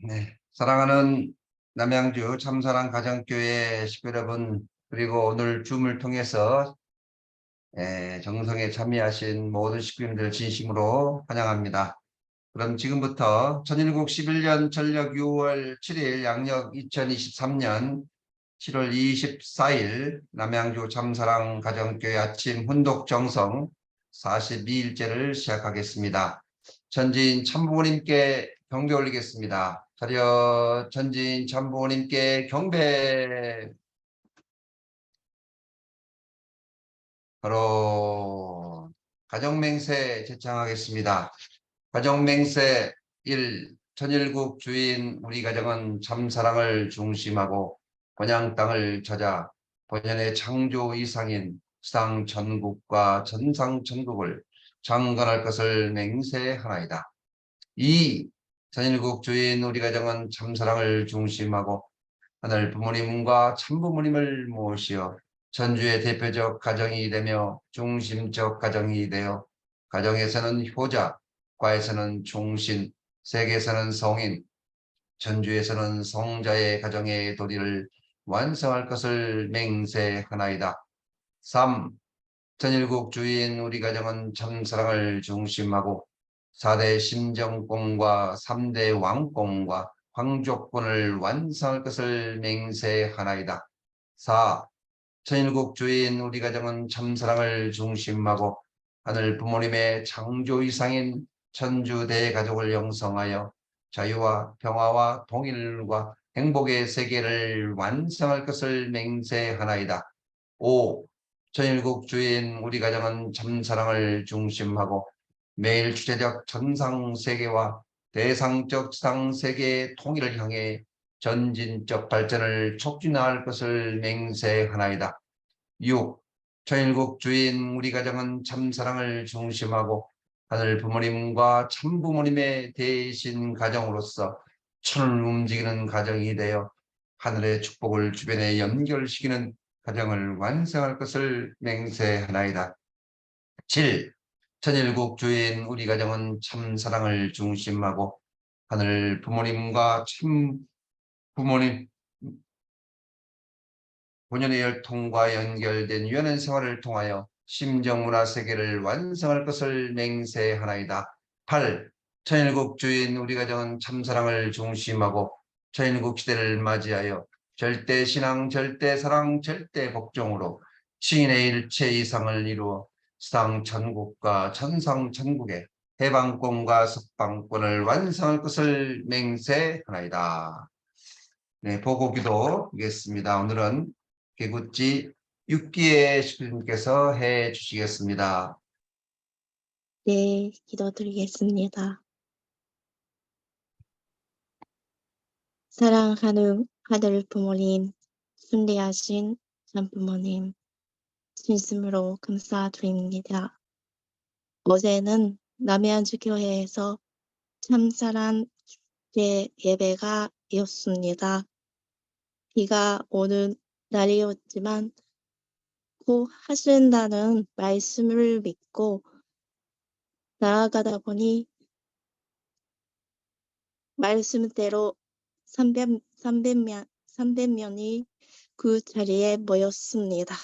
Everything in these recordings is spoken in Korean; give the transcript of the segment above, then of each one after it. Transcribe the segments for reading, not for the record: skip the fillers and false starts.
네, 사랑하는 남양주 참사랑 가정교회 식구 여러분, 그리고 오늘 줌을 통해서 정성에 참여하신 모든 식구님들 진심으로 환영합니다. 그럼 지금부터 천일국 11년 전력 6월 7일 양력 2023년 7월 24일 남양주 참사랑 가정교회 아침 훈독 정성 42일째를 시작하겠습니다. 전진 참부모님께 경배 올리겠습니다. 차렷. 전진 참부모님께 경배. 바로 가정맹세 제창하겠습니다. 가정맹세 1. 천일국 주인 우리 가정은 참사랑을 중심하고 번양 땅을 찾아 번연의 창조 이상인 지상 전국과 전상 전국을 창건할 것을 맹세하나이다. 2. 천일국 주인 우리 가정은 참사랑을 중심하고 하늘 부모님과 참부모님을 모시어 전주의 대표적 가정이 되며 중심적 가정이 되어 가정에서는 효자, 과에서는 종신, 세계에서는 성인, 전주에서는 성자의 가정의 도리를 완성할 것을 맹세하나이다. 3. 천일국 주인 우리 가정은 참사랑을 중심하고 4대 심정권과 3대 왕권과 황족권을 완성할 것을 맹세하나이다. 4. 천일국 주인 우리 가정은 참사랑을 중심하고 하늘 부모님의 창조 이상인 천주 대가족을 형성하여 자유와 평화와 통일과 행복의 세계를 완성할 것을 맹세하나이다. 5. 천일국 주인 우리 가정은 참사랑을 중심하고 매일 주제적 전상세계와 대상적 지상세계의 통일을 향해 전진적 발전을 촉진할 것을 맹세하나이다. 6. 천일국 주인 우리 가정은 참사랑을 중심하고 하늘 부모님과 참부모님의 대신 가정으로서 천을 움직이는 가정이 되어 하늘의 축복을 주변에 연결시키는 가정을 완성할 것을 맹세하나이다. 7. 천일국 주인 우리 가정은 참사랑을 중심하고 하늘 부모님과 참부모님 본연의 혈통과 연결된 유연한 생활을 통하여 심정문화 세계를 완성할 것을 맹세하나이다. 8. 천일국 주인 우리 가정은 참사랑을 중심하고 천일국 시대를 맞이하여 절대신앙, 절대사랑, 절대복종으로 시인의 일체 이상을 이루어 지상천국과 천상천국의 해방권과 석방권을 완성할 것을 맹세하나이다. 네, 보고기도 하겠습니다. 오늘은 개구찌 6기의 식구님께서 해 주시겠습니다. 네, 기도드리겠습니다. 사랑하는 아들 부모님, 순리하신 장부모님, 진심으로 감사드립니다. 어제는 남해안주 교회에서 참사랑 축제 예배가 있었습니다. 비가 오는 날이었지만 꼭 하신다는 말씀을 믿고 나아가다 보니 말씀대로 300명이 그 자리에 모였습니다.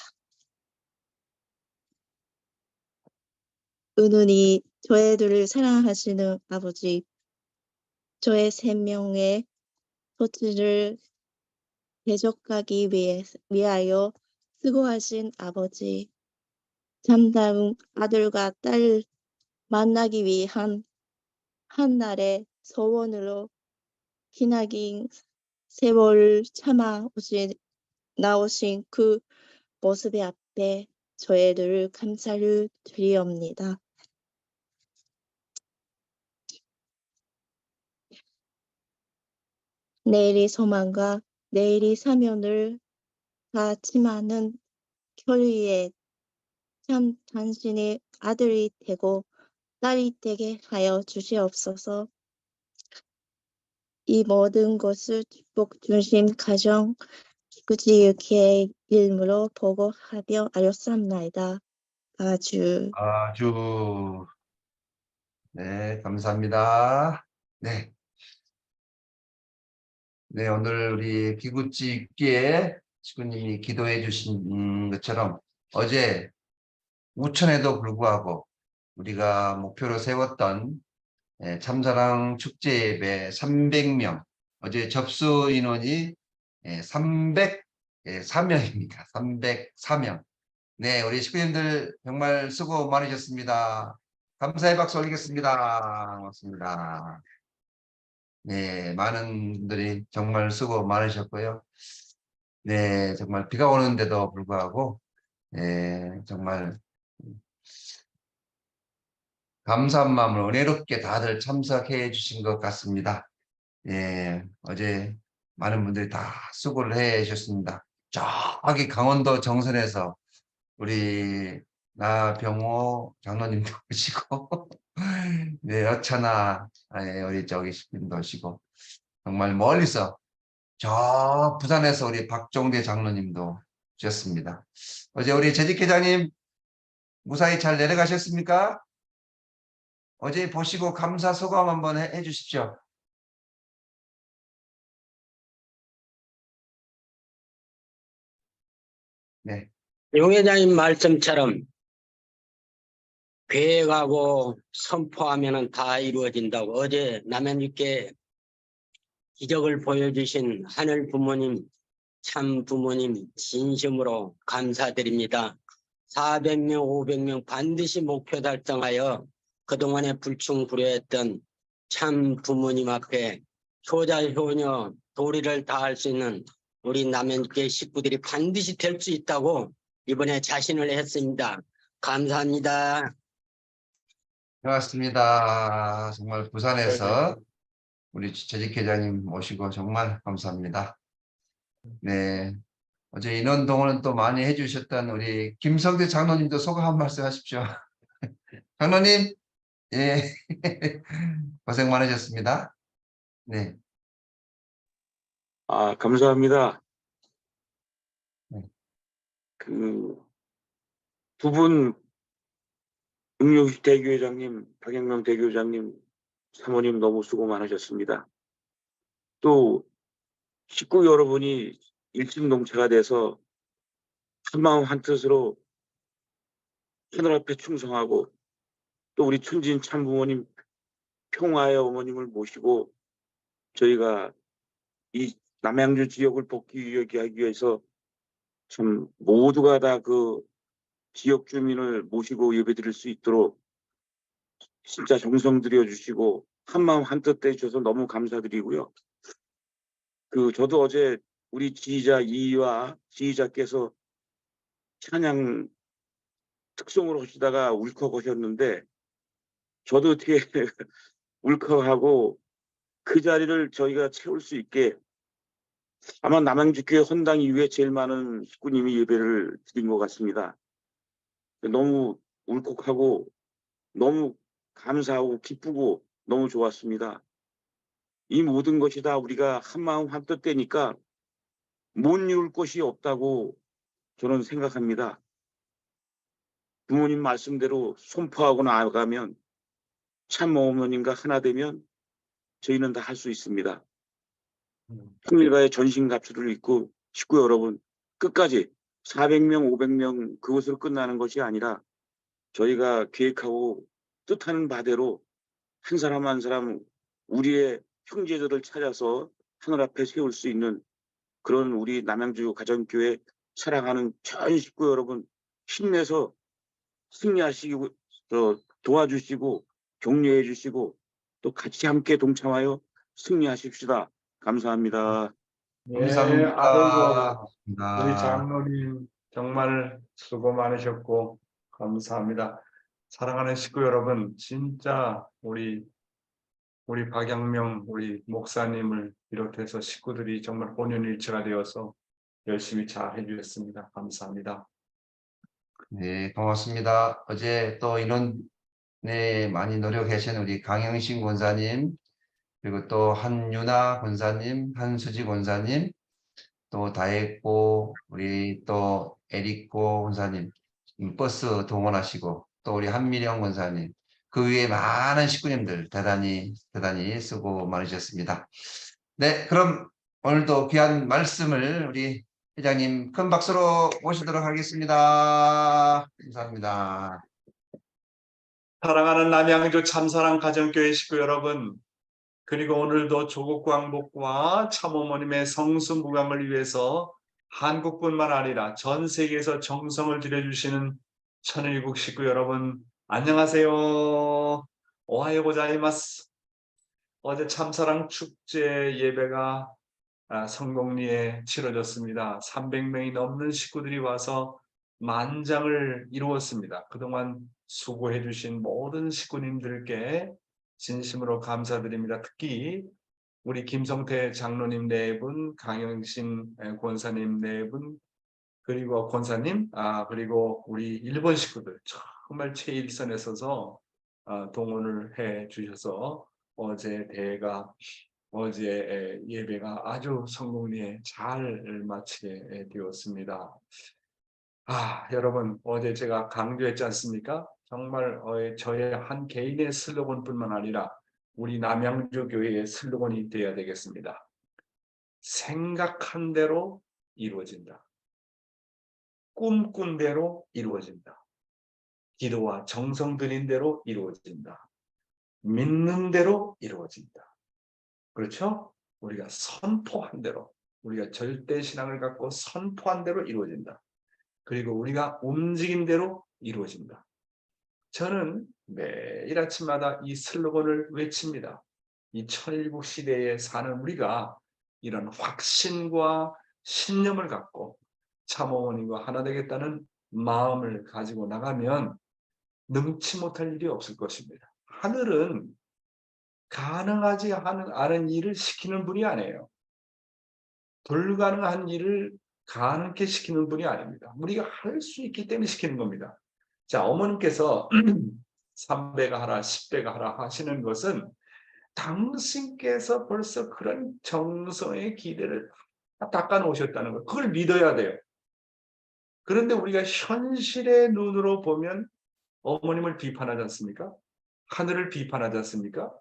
은은히 저희들을 사랑하시는 아버지, 저의 생명의 토지를 대적하기 위하여 수고하신 아버지, 참다운 아들과 딸 만나기 위한 한날의 소원으로 기나긴 세월을 참아 나오신 그 모습의 앞에 저희들 감사를 드리옵니다. 내일이 소망과 내일이 사명을 다짐하는 교리에 참 당신의 아들이 되고 딸이 되게 하여 주시옵소서. 이 모든 것을 축복 중심 가정 구지유기의 일무로 보고하며 알렸사옵나이다. 아주 네, 감사합니다. 네. 네, 오늘 우리 기구찌 6기에 식구님이 기도해 주신 것처럼 어제 우천에도 불구하고 우리가 목표로 세웠던 참사랑 축제 예배 300명, 어제 접수 인원이 304명입니다. 304명. 네, 우리 식구님들 정말 수고 많으셨습니다. 감사의 박수 올리겠습니다. 고맙습니다. 네, 많은 분들이 정말 수고 많으셨고요. 네, 정말 비가 오는데도 불구하고, 정말 감사한 마음을 은혜롭게 다들 참석해 주신 것 같습니다. 어제 많은 분들이 다 수고를 해 주셨습니다. 저기 강원도 정선에서 우리 나병호 장로님도 오시고, 네, 여차나 우리 저기 신도 오시고, 정말 멀리서 저 부산에서 우리 박종대 장로님도 오셨습니다. 어제 우리 재직회장님 무사히 잘 내려가셨습니까? 어제 보시고 감사 소감 한번 해 주십시오. 네. 용 회장님 말씀처럼 계획하고 선포하면 다 이루어진다고 어제 남양주께 기적을 보여주신 하늘 부모님, 참 부모님 진심으로 감사드립니다. 400명, 500명 반드시 목표 달성하여 그동안에 불충불효했던 참 부모님 앞에 효자, 효녀, 도리를 다할 수 있는 우리 남양주교 식구들이 반드시 될 수 있다고 이번에 자신을 했습니다. 감사합니다. 고맙습니다. 정말 부산에서 우리 재직회장님 모시고 정말 감사합니다. 네. 어제 인원 동원은 또 많이 해주셨던 우리 김성대 장로님도 소감 한 말씀 하십시오. 장로님, 예. 고생 많으셨습니다. 네. 감사합니다. 네. 두 분, 응용식 대교회장님, 박영명 대교회장님, 사모님 너무 수고 많으셨습니다. 또 식구 여러분이 일심동체가 돼서 한마음 한뜻으로 하늘 앞에 충성하고 또 우리 천진 참부모님 평화의 어머님을 모시고 저희가 이 남양주 지역을 복귀하기 위해서 참 모두가 다 그 지역 주민을 모시고 예배드릴 수 있도록 진짜 정성 들여주시고 한마음 한뜻 해주셔서 너무 감사드리고요. 저도 어제 우리 지휘자 이와 지휘자께서 찬양 특송을 하시다가 울컥하셨는데 저도 어떻게 울컥하고 그 자리를 저희가 채울 수 있게 아마 남양주교회 헌당 이후에 제일 많은 식구님이 예배를 드린 것 같습니다. 너무 울컥하고 너무 감사하고 기쁘고 너무 좋았습니다. 이 모든 것이 다 우리가 한마음 한뜻 되니까 못 이룰 것이 없다고 저는 생각합니다. 부모님 말씀대로 선포하고 나아가면 참 어머님과 하나 되면 저희는 다 할 수 있습니다. 통일가의 전신갑주를 입고 식구 여러분 끝까지 400명, 500명 그것으로 끝나는 것이 아니라 저희가 계획하고 뜻하는 바대로 한 사람 한 사람 우리의 형제들을 찾아서 하늘 앞에 세울 수 있는 그런 우리 남양주 가정교회 사랑하는 전 식구 여러분 힘내서 승리하시고 도와주시고 격려해 주시고 또 같이 함께 동참하여 승리하십시다. 감사합니다. 감사합니다. 아들과 우리 감사합니다. 장로님 정말 수고 많으셨고 감사합니다. 사랑하는 식구 여러분, 진짜 우리 박영명 우리 목사님을 비롯해서 식구들이 정말 혼연일체가 되어서 열심히 잘 해주셨습니다. 감사합니다. 네, 고맙습니다. 어제 또 인원에 많이 노력하신 우리 강영신 권사님, 그리고 또 한유나 권사님, 한수지 권사님, 또 다했고 우리 또 에릭고 권사님 버스 동원하시고 또 우리 한미령 권사님 그 위에 많은 식구님들 대단히 수고 많으셨습니다. 네, 그럼 오늘도 귀한 말씀을 우리 회장님 큰 박수로 모시도록 하겠습니다. 감사합니다. 사랑하는 남양주 참사랑 가정교회 식구 여러분, 그리고 오늘도 조국 광복과 참어머님의 성수무강을 위해서 한국뿐만 아니라 전 세계에서 정성을 들여주시는 천일국 식구 여러분, 안녕하세요. 오하요 고자이마스. 어제 참사랑 축제 예배가 성공리에 치러졌습니다. 300명이 넘는 식구들이 와서 만장을 이루었습니다. 그동안 수고해 주신 모든 식구님들께 진심으로 감사드립니다. 특히 우리 김성태 장로님 네 분, 강영신 권사님 네 분, 그리고 권사님, 그리고 우리 일본 식구들 정말 최일선에 서서 동원을 해 주셔서 어제 예배가 아주 성공리에 잘 마치게 되었습니다. 여러분, 어제 제가 강조했지 않습니까? 정말 저의 한 개인의 슬로건뿐만 아니라 우리 남양주 교회의 슬로건이 되어야 되겠습니다. 생각한 대로 이루어진다. 꿈꾼 대로 이루어진다. 기도와 정성 들인 대로 이루어진다. 믿는 대로 이루어진다. 그렇죠? 우리가 선포한 대로, 우리가 절대신앙을 갖고 선포한 대로 이루어진다. 그리고 우리가 움직인 대로 이루어진다. 저는 매일 아침마다 이 슬로건을 외칩니다. 이 천일국 시대에 사는 우리가 이런 확신과 신념을 갖고 참어머님과 하나 되겠다는 마음을 가지고 나가면 능치 못할 일이 없을 것입니다. 하늘은 가능하지 않은 일을 시키는 분이 아니에요. 불가능한 일을 가능케 시키는 분이 아닙니다. 우리가 할 수 있기 때문에 시키는 겁니다. 자, 어머님께서 3배가 하라, 10배가 하라 하시는 것은 당신께서 벌써 그런 정성의 기대를 닦아 놓으셨다는 걸, 그걸 믿어야 돼요. 그런데 우리가 현실의 눈으로 보면 어머님을 비판하지 않습니까? 하늘을 비판하지 않습니까?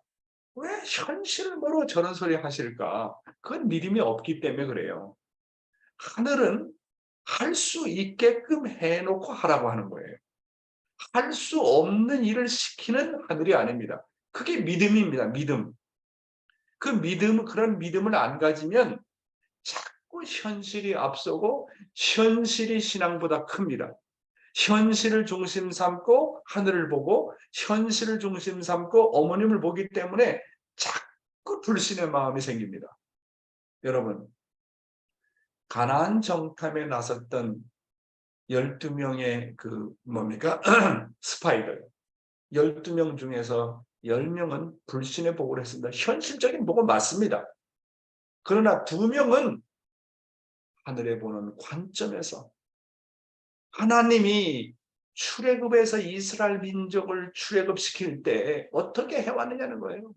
왜 현실을 모르고 저런 소리 하실까? 그건 믿음이 없기 때문에 그래요. 하늘은 할 수 있게끔 해놓고 하라고 하는 거예요. 할 수 없는 일을 시키는 하늘이 아닙니다. 그게 믿음입니다. 믿음. 그런 믿음을 안 가지면 자꾸 현실이 앞서고 현실이 신앙보다 큽니다. 현실을 중심 삼고 하늘을 보고 현실을 중심 삼고 어머님을 보기 때문에 자꾸 불신의 마음이 생깁니다. 여러분, 가나안 정탐에 나섰던 12명의 스파이들, 12명 중에서 10명은 불신의 보고를 했습니다. 현실적인 보고 맞습니다. 그러나 2명은 하늘에 보는 관점에서 하나님이 출애굽에서 이스라엘 민족을 출애굽시킬 때 어떻게 해왔느냐는 거예요.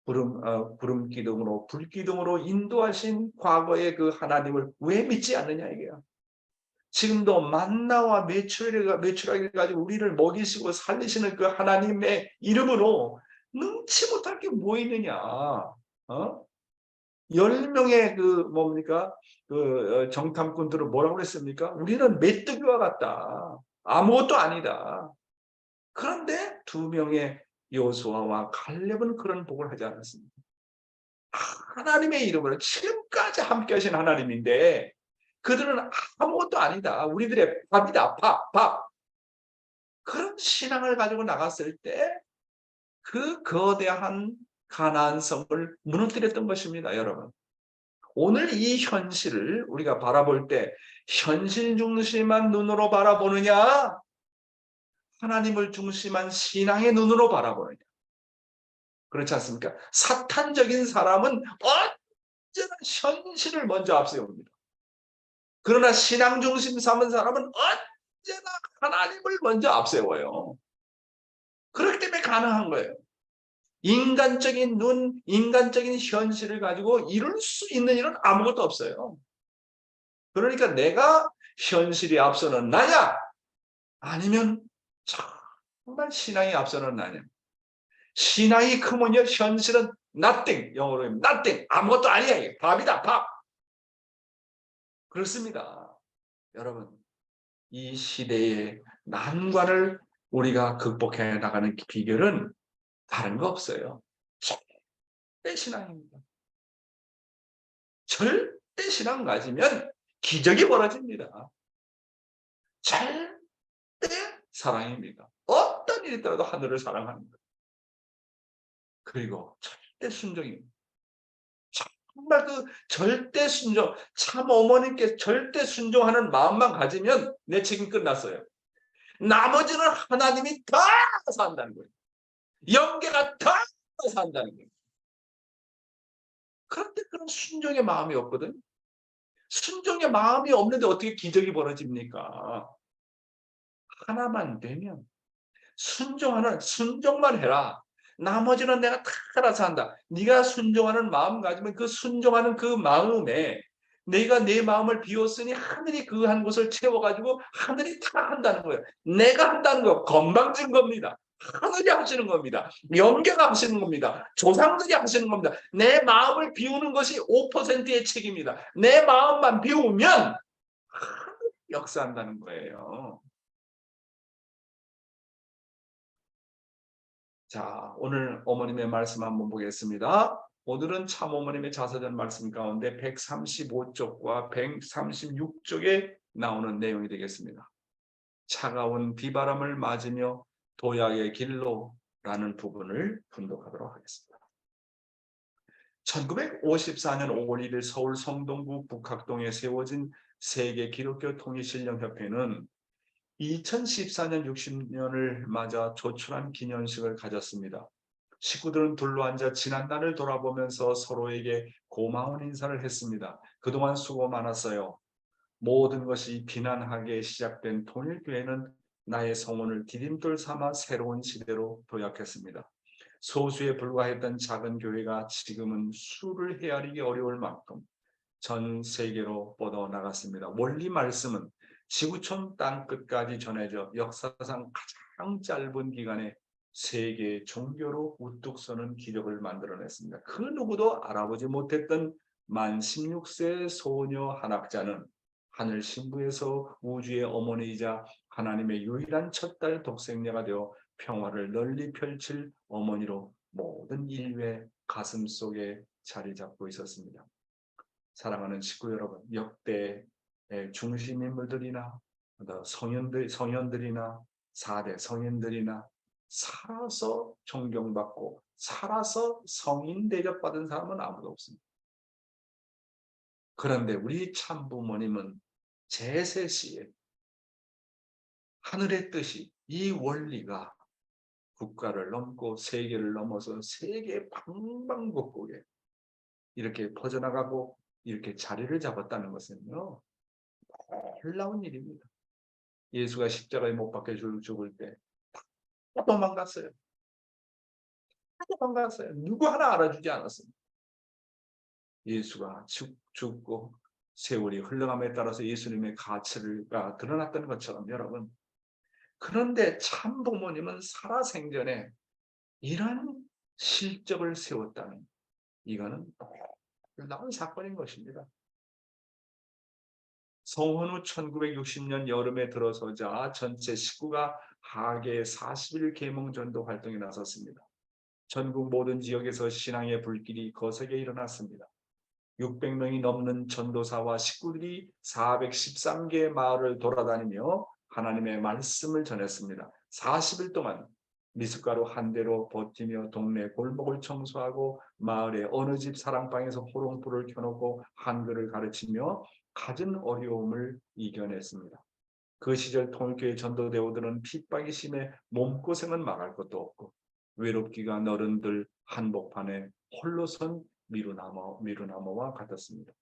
구름 기둥으로, 불 기둥으로 인도하신 과거의 그 하나님을 왜 믿지 않느냐 이게요. 지금도 만나와 메추라기를 가지고 우리를 먹이시고 살리시는 그 하나님의 이름으로 능치 못할 게 뭐 있느냐. 10명의 정탐꾼들은 뭐라고 그랬습니까? 우리는 메뚜기와 같다. 아무것도 아니다. 그런데 2명의 여호수아와 갈렙은 그런 복을 하지 않았습니다. 하나님의 이름으로 지금까지 함께 하신 하나님인데 그들은 아무것도 아니다. 우리들의 밥이다. 밥. 그런 신앙을 가지고 나갔을 때 그 거대한 가나안 성을 무너뜨렸던 것입니다. 여러분. 오늘 이 현실을 우리가 바라볼 때 현실 중심한 눈으로 바라보느냐, 하나님을 중심한 신앙의 눈으로 바라보느냐. 그렇지 않습니까? 사탄적인 사람은 언제나 현실을 먼저 앞세웁니다. 그러나 신앙 중심 삼은 사람은 언제나 하나님을 먼저 앞세워요. 그렇기 때문에 가능한 거예요. 인간적인 눈, 인간적인 현실을 가지고 이룰 수 있는 일은 아무것도 없어요. 그러니까 내가 현실이 앞서는 나냐? 아니면 정말 신앙이 앞서는 나냐? 신앙이 크면요 현실은 nothing, 영어로 nothing, 아무것도 아니야. 밥이다, 밥. 그렇습니다. 여러분, 이 시대의 난관을 우리가 극복해 나가는 비결은 다른 거 없어요. 절대 신앙입니다. 절대 신앙 가지면 기적이 벌어집니다. 절대 사랑입니다. 어떤 일이 있더라도 하늘을 사랑합니다. 그리고 절대 순종입니다. 정말 그 절대 순종, 참 어머님께 절대 순종하는 마음만 가지면 내 책임 끝났어요. 나머지는 하나님이 다 산다는 거예요. 영계가 다 산다는 거예요. 그런데 그런 순종의 마음이 없거든. 순종의 마음이 없는데 어떻게 기적이 벌어집니까? 하나만 되면 순종만 해라. 나머지는 내가 다 알아서 한다. 네가 순종하는 마음 가지면 그 순종하는 그 마음에 내가 내 마음을 비웠으니 하늘이 그 한 곳을 채워가지고 하늘이 다 한다는 거예요. 내가 한다는 거 건방진 겁니다. 하늘이 하시는 겁니다. 영계가 하시는 겁니다. 조상들이 하시는 겁니다. 내 마음을 비우는 것이 5%의 책임이다. 내 마음만 비우면 하늘이 역사한다는 거예요. 자, 오늘 어머님의 말씀 한번 보겠습니다. 오늘은 참 어머님의 자서전 말씀 가운데 135쪽과 136쪽에 나오는 내용이 되겠습니다. 차가운 비바람을 맞으며 도약의 길로 라는 부분을 분독하도록 하겠습니다. 1954년 5월 1일 서울 성동구 북학동에 세워진 세계 기독교 통일신령협회는 2014년 60년을 맞아 조촐한 기념식을 가졌습니다. 식구들은 둘러앉아 지난날을 돌아보면서 서로에게 고마운 인사를 했습니다. 그동안 수고 많았어요. 모든 것이 비난하게 시작된 통일교회는 나의 성원을 디딤돌 삼아 새로운 시대로 도약했습니다. 소수에 불과했던 작은 교회가 지금은 수를 헤아리기 어려울 만큼 전 세계로 뻗어나갔습니다. 원리 말씀은 지구촌 땅끝까지 전해져 역사상 가장 짧은 기간에 세계 종교로 우뚝 서는 기적을 만들어냈습니다. 그 누구도 알아보지 못했던 만 16세 소녀 한학자는 하늘 신부에서 우주의 어머니이자 하나님의 유일한 첫딸 독생녀가 되어 평화를 널리 펼칠 어머니로 모든 인류의 가슴 속에 자리 잡고 있었습니다. 사랑하는 식구 여러분, 역대의 중심 인물들이나 성현들이나 4대 성인들이나 살아서 존경받고 살아서 성인 대접받은 사람은 아무도 없습니다. 그런데 우리 참부모님은 제세시에 하늘의 뜻이 이 원리가 국가를 넘고 세계를 넘어서 세계 방방곡곡에 이렇게 퍼져나가고 이렇게 자리를 잡았다는 것은요, 놀라운 일입니다. 예수가 십자가에 못 박혀 죽을 때 다 도망갔어요. 다 도망갔어요. 누구 하나 알아주지 않았습니다. 예수가 죽고 세월이 흘러감에 따라서 예수님의 가치가 드러났던 것처럼 여러분, 그런데 참 부모님은 살아생전에 이런 실적을 세웠다는, 이거는 놀라운 사건인 것입니다. 성헌 후 1960년 여름에 들어서자 전체 식구가 하계 40일 계몽전도 활동에 나섰습니다. 전국 모든 지역에서 신앙의 불길이 거세게 일어났습니다. 600명이 넘는 전도사와 식구들이 413개의 마을을 돌아다니며 하나님의 말씀을 전했습니다. 40일 동안 미숫가루 한 대로 버티며 동네 골목을 청소하고 마을의 어느 집 사랑방에서 호롱불을 켜놓고 한글을 가르치며 갖은 어려움을 이겨냈습니다. 그 시절 통일교회 전도대우들은 핍박이 심해 몸고생은 말할 것도 없고 외롭기가 너른들 한복판에 홀로 선 미루나무와 같았습니다.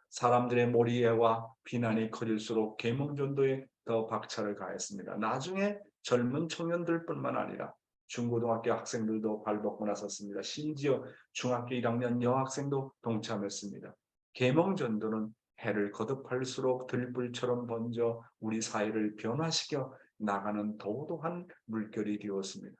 사람들의 몰이해와 비난이 커질수록 계몽전도에 더 박차를 가했습니다. 나중에 젊은 청년들뿐만 아니라 중고등학교 학생들도 발벗고 나섰습니다. 심지어 중학교 1학년 여학생도 동참했습니다. 계몽전도는 해를 거듭할수록 들불처럼 번져 우리 사회를 변화시켜 나가는 도도한 물결이 되었습니다.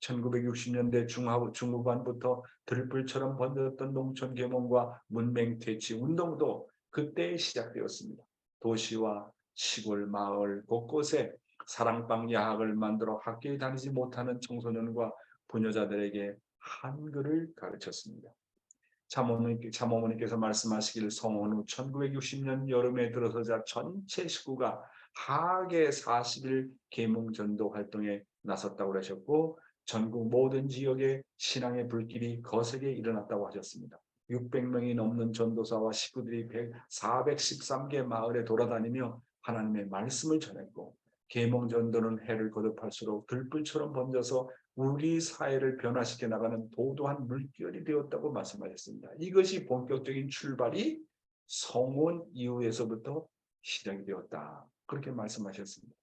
1960년대 중후반부터 들불처럼 번졌던 농촌 계몽과 문맹 퇴치 운동도 그때 시작되었습니다. 도시와 시골 마을 곳곳에 사랑방 야학을 만들어 학교에 다니지 못하는 청소년과 부녀자들에게 한글을 가르쳤습니다. 참어머니께서 말씀하시길 성혼 후 1960년 여름에 들어서자 전체 식구가 하계 40일 계몽전도 활동에 나섰다고 하셨고 전국 모든 지역에 신앙의 불길이 거세게 일어났다고 하셨습니다. 600명이 넘는 전도사와 식구들이 413개 마을에 돌아다니며 하나님의 말씀을 전했고 계몽전도는 해를 거듭할수록 들불처럼 번져서 우리 사회를 변화시켜 나가는 도도한 물결이 되었다고 말씀하셨습니다. 이것이 본격적인 출발이 성혼 이후에서부터 시작이 되었다. 그렇게 말씀하셨습니다.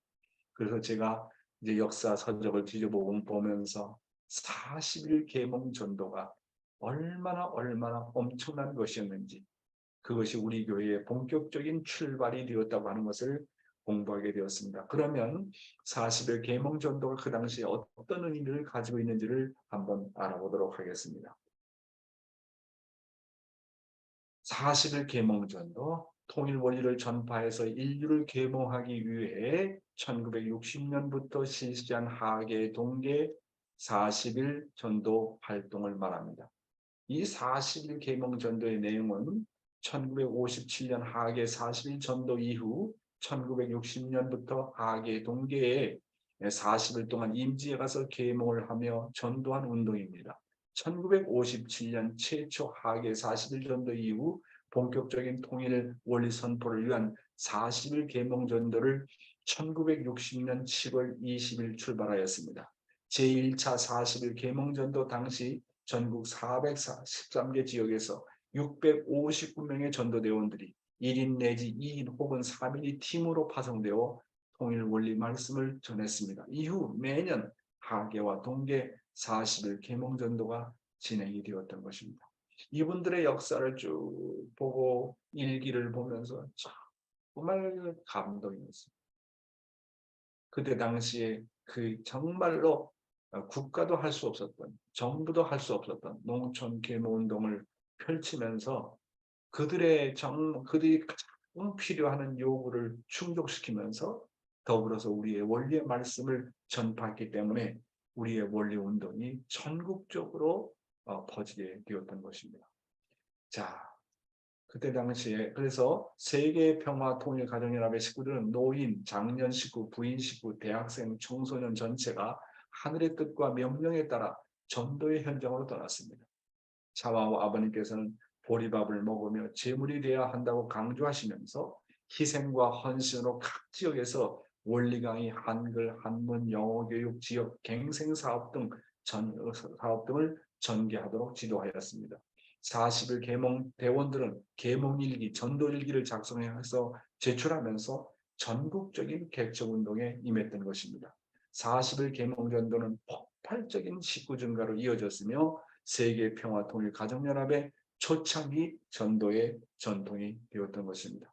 그래서 제가 이제 역사 서적을 뒤져보면서 40일 계몽 전도가 얼마나 엄청난 것이었는지 그것이 우리 교회의 본격적인 출발이 되었다고 하는 것을 공부하게 되었습니다. 그러면 40일 계몽 전도가 그 당시에 어떤 의미를 가지고 있는지를 한번 알아보도록 하겠습니다. 40일 계몽 전도, 통일 원리를 전파해서 인류를 계몽하기 위해 1960년부터 실시한 하계 동계 40일 전도 활동을 말합니다. 이 40일 계몽 전도의 내용은 1957년 하계 40일 전도 이후 1960년부터 하계 동계에 40일 동안 임지에 가서 계몽을 하며 전도한 운동입니다. 1957년 최초 하계 40일 전도 이후 본격적인 통일 원리 선포를 위한 40일 계몽 전도를 1960년 7월 20일 출발하였습니다. 제1차 40일 계몽 전도 당시 전국 413개 지역에서 659명의 전도대원들이 1인 내지 2인 혹은 3인이 팀으로 파송되어 통일 원리 말씀을 전했습니다. 이후 매년 하계와 동계 40일 계몽 전도가 진행이 되었던 것입니다. 이분들의 역사를 쭉 보고 일기를 보면서 정말 감동이었습니다. 그때 당시에 그 정말로 국가도 할 수 없었던, 정부도 할 수 없었던 농촌 계몽 운동을 펼치면서 그들이 가장 필요한 요구를 충족시키면서 더불어서 우리의 원리의 말씀을 전파했기 때문에 우리의 원리 운동이 전국적으로 퍼지게 되었던 것입니다. 자, 그때 당시에 그래서 세계 평화 통일 가정연합의 식구들은 노인, 장년 식구, 부인 식구, 대학생, 청소년 전체가 하늘의 뜻과 명령에 따라 전도의 현장으로 떠났습니다. 차와 아버님께서는 보리밥을 먹으며 제물이 되어야 한다고 강조하시면서 희생과 헌신으로 각 지역에서 원리 강의, 한글, 한문, 영어 교육, 지역 갱생 사업 등을 전개하도록 지도하였습니다. 40일 계몽 대원들은 계몽일기, 전도일기를 작성해서 제출하면서 전국적인 개척운동에 임했던 것입니다. 40일 계몽 전도는 폭발적인 식구 증가로 이어졌으며 세계 평화 통일 가정연합의 초창기 전도의 전통이 되었던 것입니다.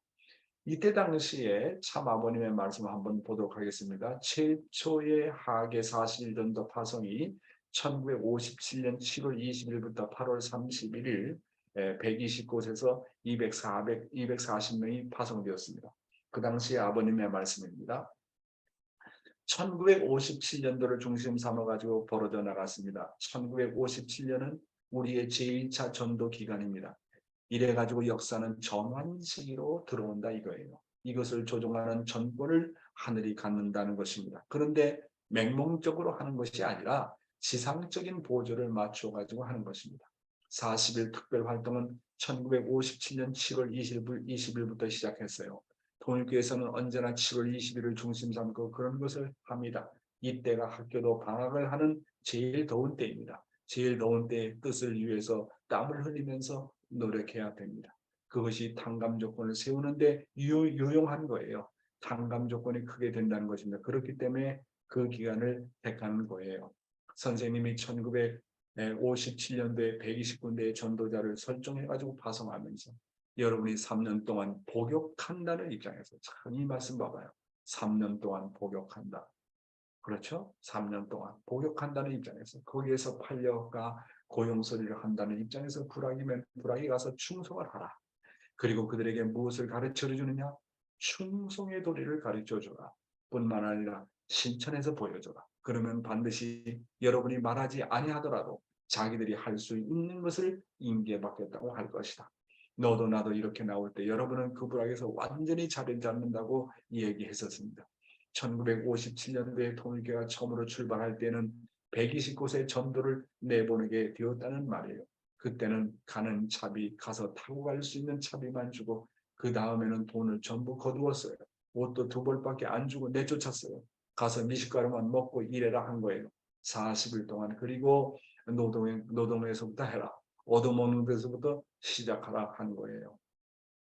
이때 당시에 참 아버님의 말씀을 한번 보도록 하겠습니다. 최초의 하계 40일 전도 파송이 1957년 7월 20일부터 8월 31일 120곳에서 240명이 파송되었습니다. 그 당시에 아버님의 말씀입니다. 1957년도를 중심 삼아가지고 벌어져 나갔습니다. 1957년은 우리의 제1차 전도 기간입니다. 이래가지고 역사는 전환시기로 들어온다 이거예요. 이것을 조종하는 전권을 하늘이 갖는다는 것입니다. 그런데 맹목적으로 하는 것이 아니라 지상적인 보조를 맞춰가지고 하는 것입니다. 40일 특별활동은 1957년 7월 20일부터 시작했어요. 통일교에서는 언제나 7월 20일을 중심 삼고 그런 것을 합니다. 이때가 학교도 방학을 하는 제일 더운 때입니다. 제일 더운 때의 뜻을 위해서 땀을 흘리면서 노력해야 됩니다. 그것이 탕감 조건을 세우는데 유용한 거예요. 탕감 조건이 크게 된다는 것입니다. 그렇기 때문에 그 기간을 택하는 거예요. 선생님이 1957년도에 120군데의 전도자를 설정해가지고 파송하면서 여러분이 3년 동안 복역한다는 입장에서 참 이 말씀 봐봐요. 3년 동안 복역한다. 그렇죠? 3년 동안 복역한다는 입장에서 거기에서 팔려가 고용소리를 한다는 입장에서 불악이면 불악이 가서 충성을 하라. 그리고 그들에게 무엇을 가르쳐 주느냐? 충성의 도리를 가르쳐 주라. 뿐만 아니라 실천해서 보여줘라. 그러면 반드시 여러분이 말하지 아니하더라도 자기들이 할 수 있는 것을 인계받겠다고 할 것이다. 너도 나도 이렇게 나올 때 여러분은 그 불악에서 완전히 자리 잡는다고 얘기했었습니다. 1957년도에 통일교가 처음으로 출발할 때는 120곳의 전도를 내보내게 되었다는 말이에요. 그때는 가는 차비, 가서 타고 갈 수 있는 차비만 주고 그 다음에는 돈을 전부 거두었어요. 옷도 2벌밖에 안 주고 내쫓았어요. 가서 미숫가루만 먹고 일해라 한 거예요. 40일 동안. 그리고 노동에서부터 해라. 얻어먹는 데서부터 시작하라 한 거예요.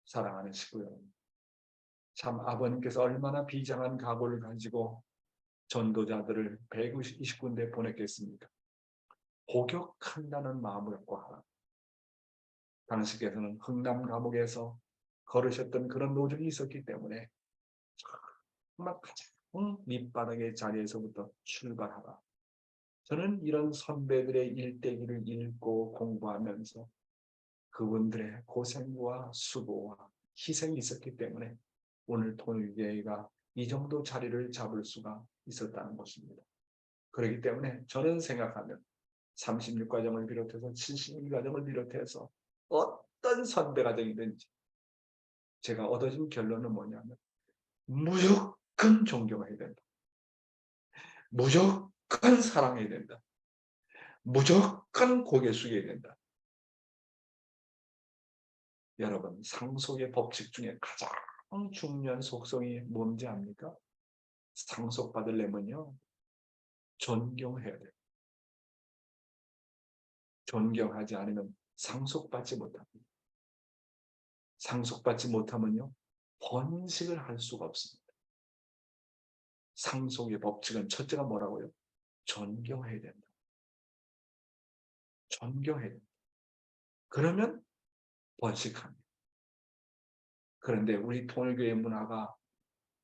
사랑하는 식구요. 참 아버님께서 얼마나 비장한 각오를 가지고 전도자들을 120군데 보냈겠습니까? 복역한다는 마음을 꿔하라. 당신께서는 흥남 감옥에서 걸으셨던 그런 노정이 있었기 때문에 정말 가장 밑바닥의 자리에서부터 출발하라. 저는 이런 선배들의 일대기를 읽고 공부하면서 그분들의 고생과 수고와 희생이 있었기 때문에 오늘 통일교회가 이 정도 자리를 잡을 수가 있었다는 것입니다. 그렇기 때문에 저는 생각하면 36가정을 비롯해서 72가정을 비롯해서 어떤 선배 가정이든지 제가 얻어진 결론은 뭐냐면 무조건 존경해야 된다. 무조건 사랑해야 된다. 무조건 고개 숙여야 된다. 여러분, 상속의 법칙 중에 가장 중요한 속성이 뭔지 압니까? 상속받으려면요, 존경해야 돼요. 존경하지 않으면 상속받지 못합니다. 상속받지 못하면요, 번식을 할 수가 없습니다. 상속의 법칙은 첫째가 뭐라고요? 존경해야 된다. 존경해야 된다. 그러면 번식합니다. 그런데 우리 통일교회 문화가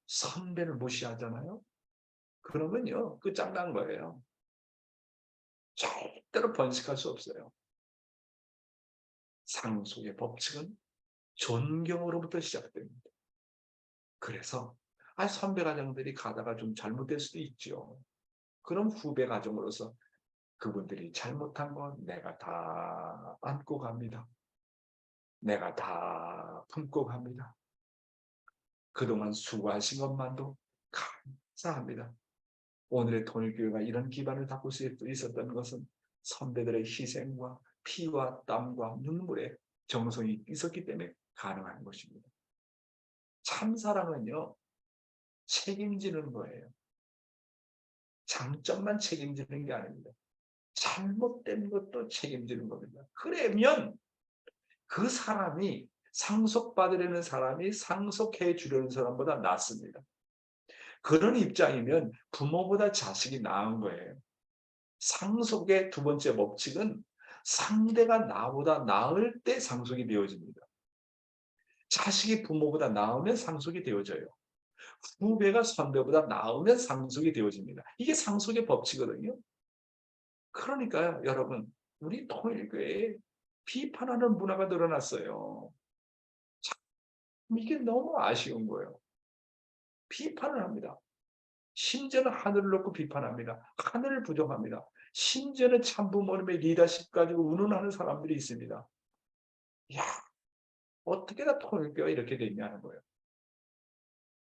선배를 무시하잖아요. 그러면요, 끝장난 거예요. 절대로 번식할 수 없어요. 상속의 법칙은 존경으로부터 시작됩니다. 그래서 선배 가정들이 가다가 좀 잘못될 수도 있죠. 그럼 후배 가정으로서 그분들이 잘못한 건 내가 다 안고 갑니다. 내가 다 품고 갑니다. 그동안 수고하신 것만도 감사합니다. 오늘의 통일교회가 이런 기반을 닦을 수 있었던 것은 선배들의 희생과 피와 땀과 눈물의 정성이 있었기 때문에 가능한 것입니다. 참사랑은요, 책임지는 거예요. 장점만 책임지는 게 아닙니다. 잘못된 것도 책임지는 겁니다. 그러면 그 사람이 상속받으려는 사람이 상속해 주려는 사람보다 낫습니다. 그런 입장이면 부모보다 자식이 나은 거예요. 상속의 두 번째 법칙은 상대가 나보다 나을 때 상속이 되어집니다. 자식이 부모보다 나으면 상속이 되어져요. 후배가 선배보다 나으면 상속이 되어집니다. 이게 상속의 법칙이거든요. 그러니까요, 여러분, 우리 통일교회에 비판하는 문화가 늘어났어요. 참, 이게 너무 아쉬운 거예요. 비판을 합니다. 심지어는 하늘을 놓고 비판합니다. 하늘을 부정합니다. 심지어는 참부모님의 리더십 가지고 운운하는 사람들이 있습니다. 야, 어떻게 다 통일교회가 이렇게 됐냐는 거예요.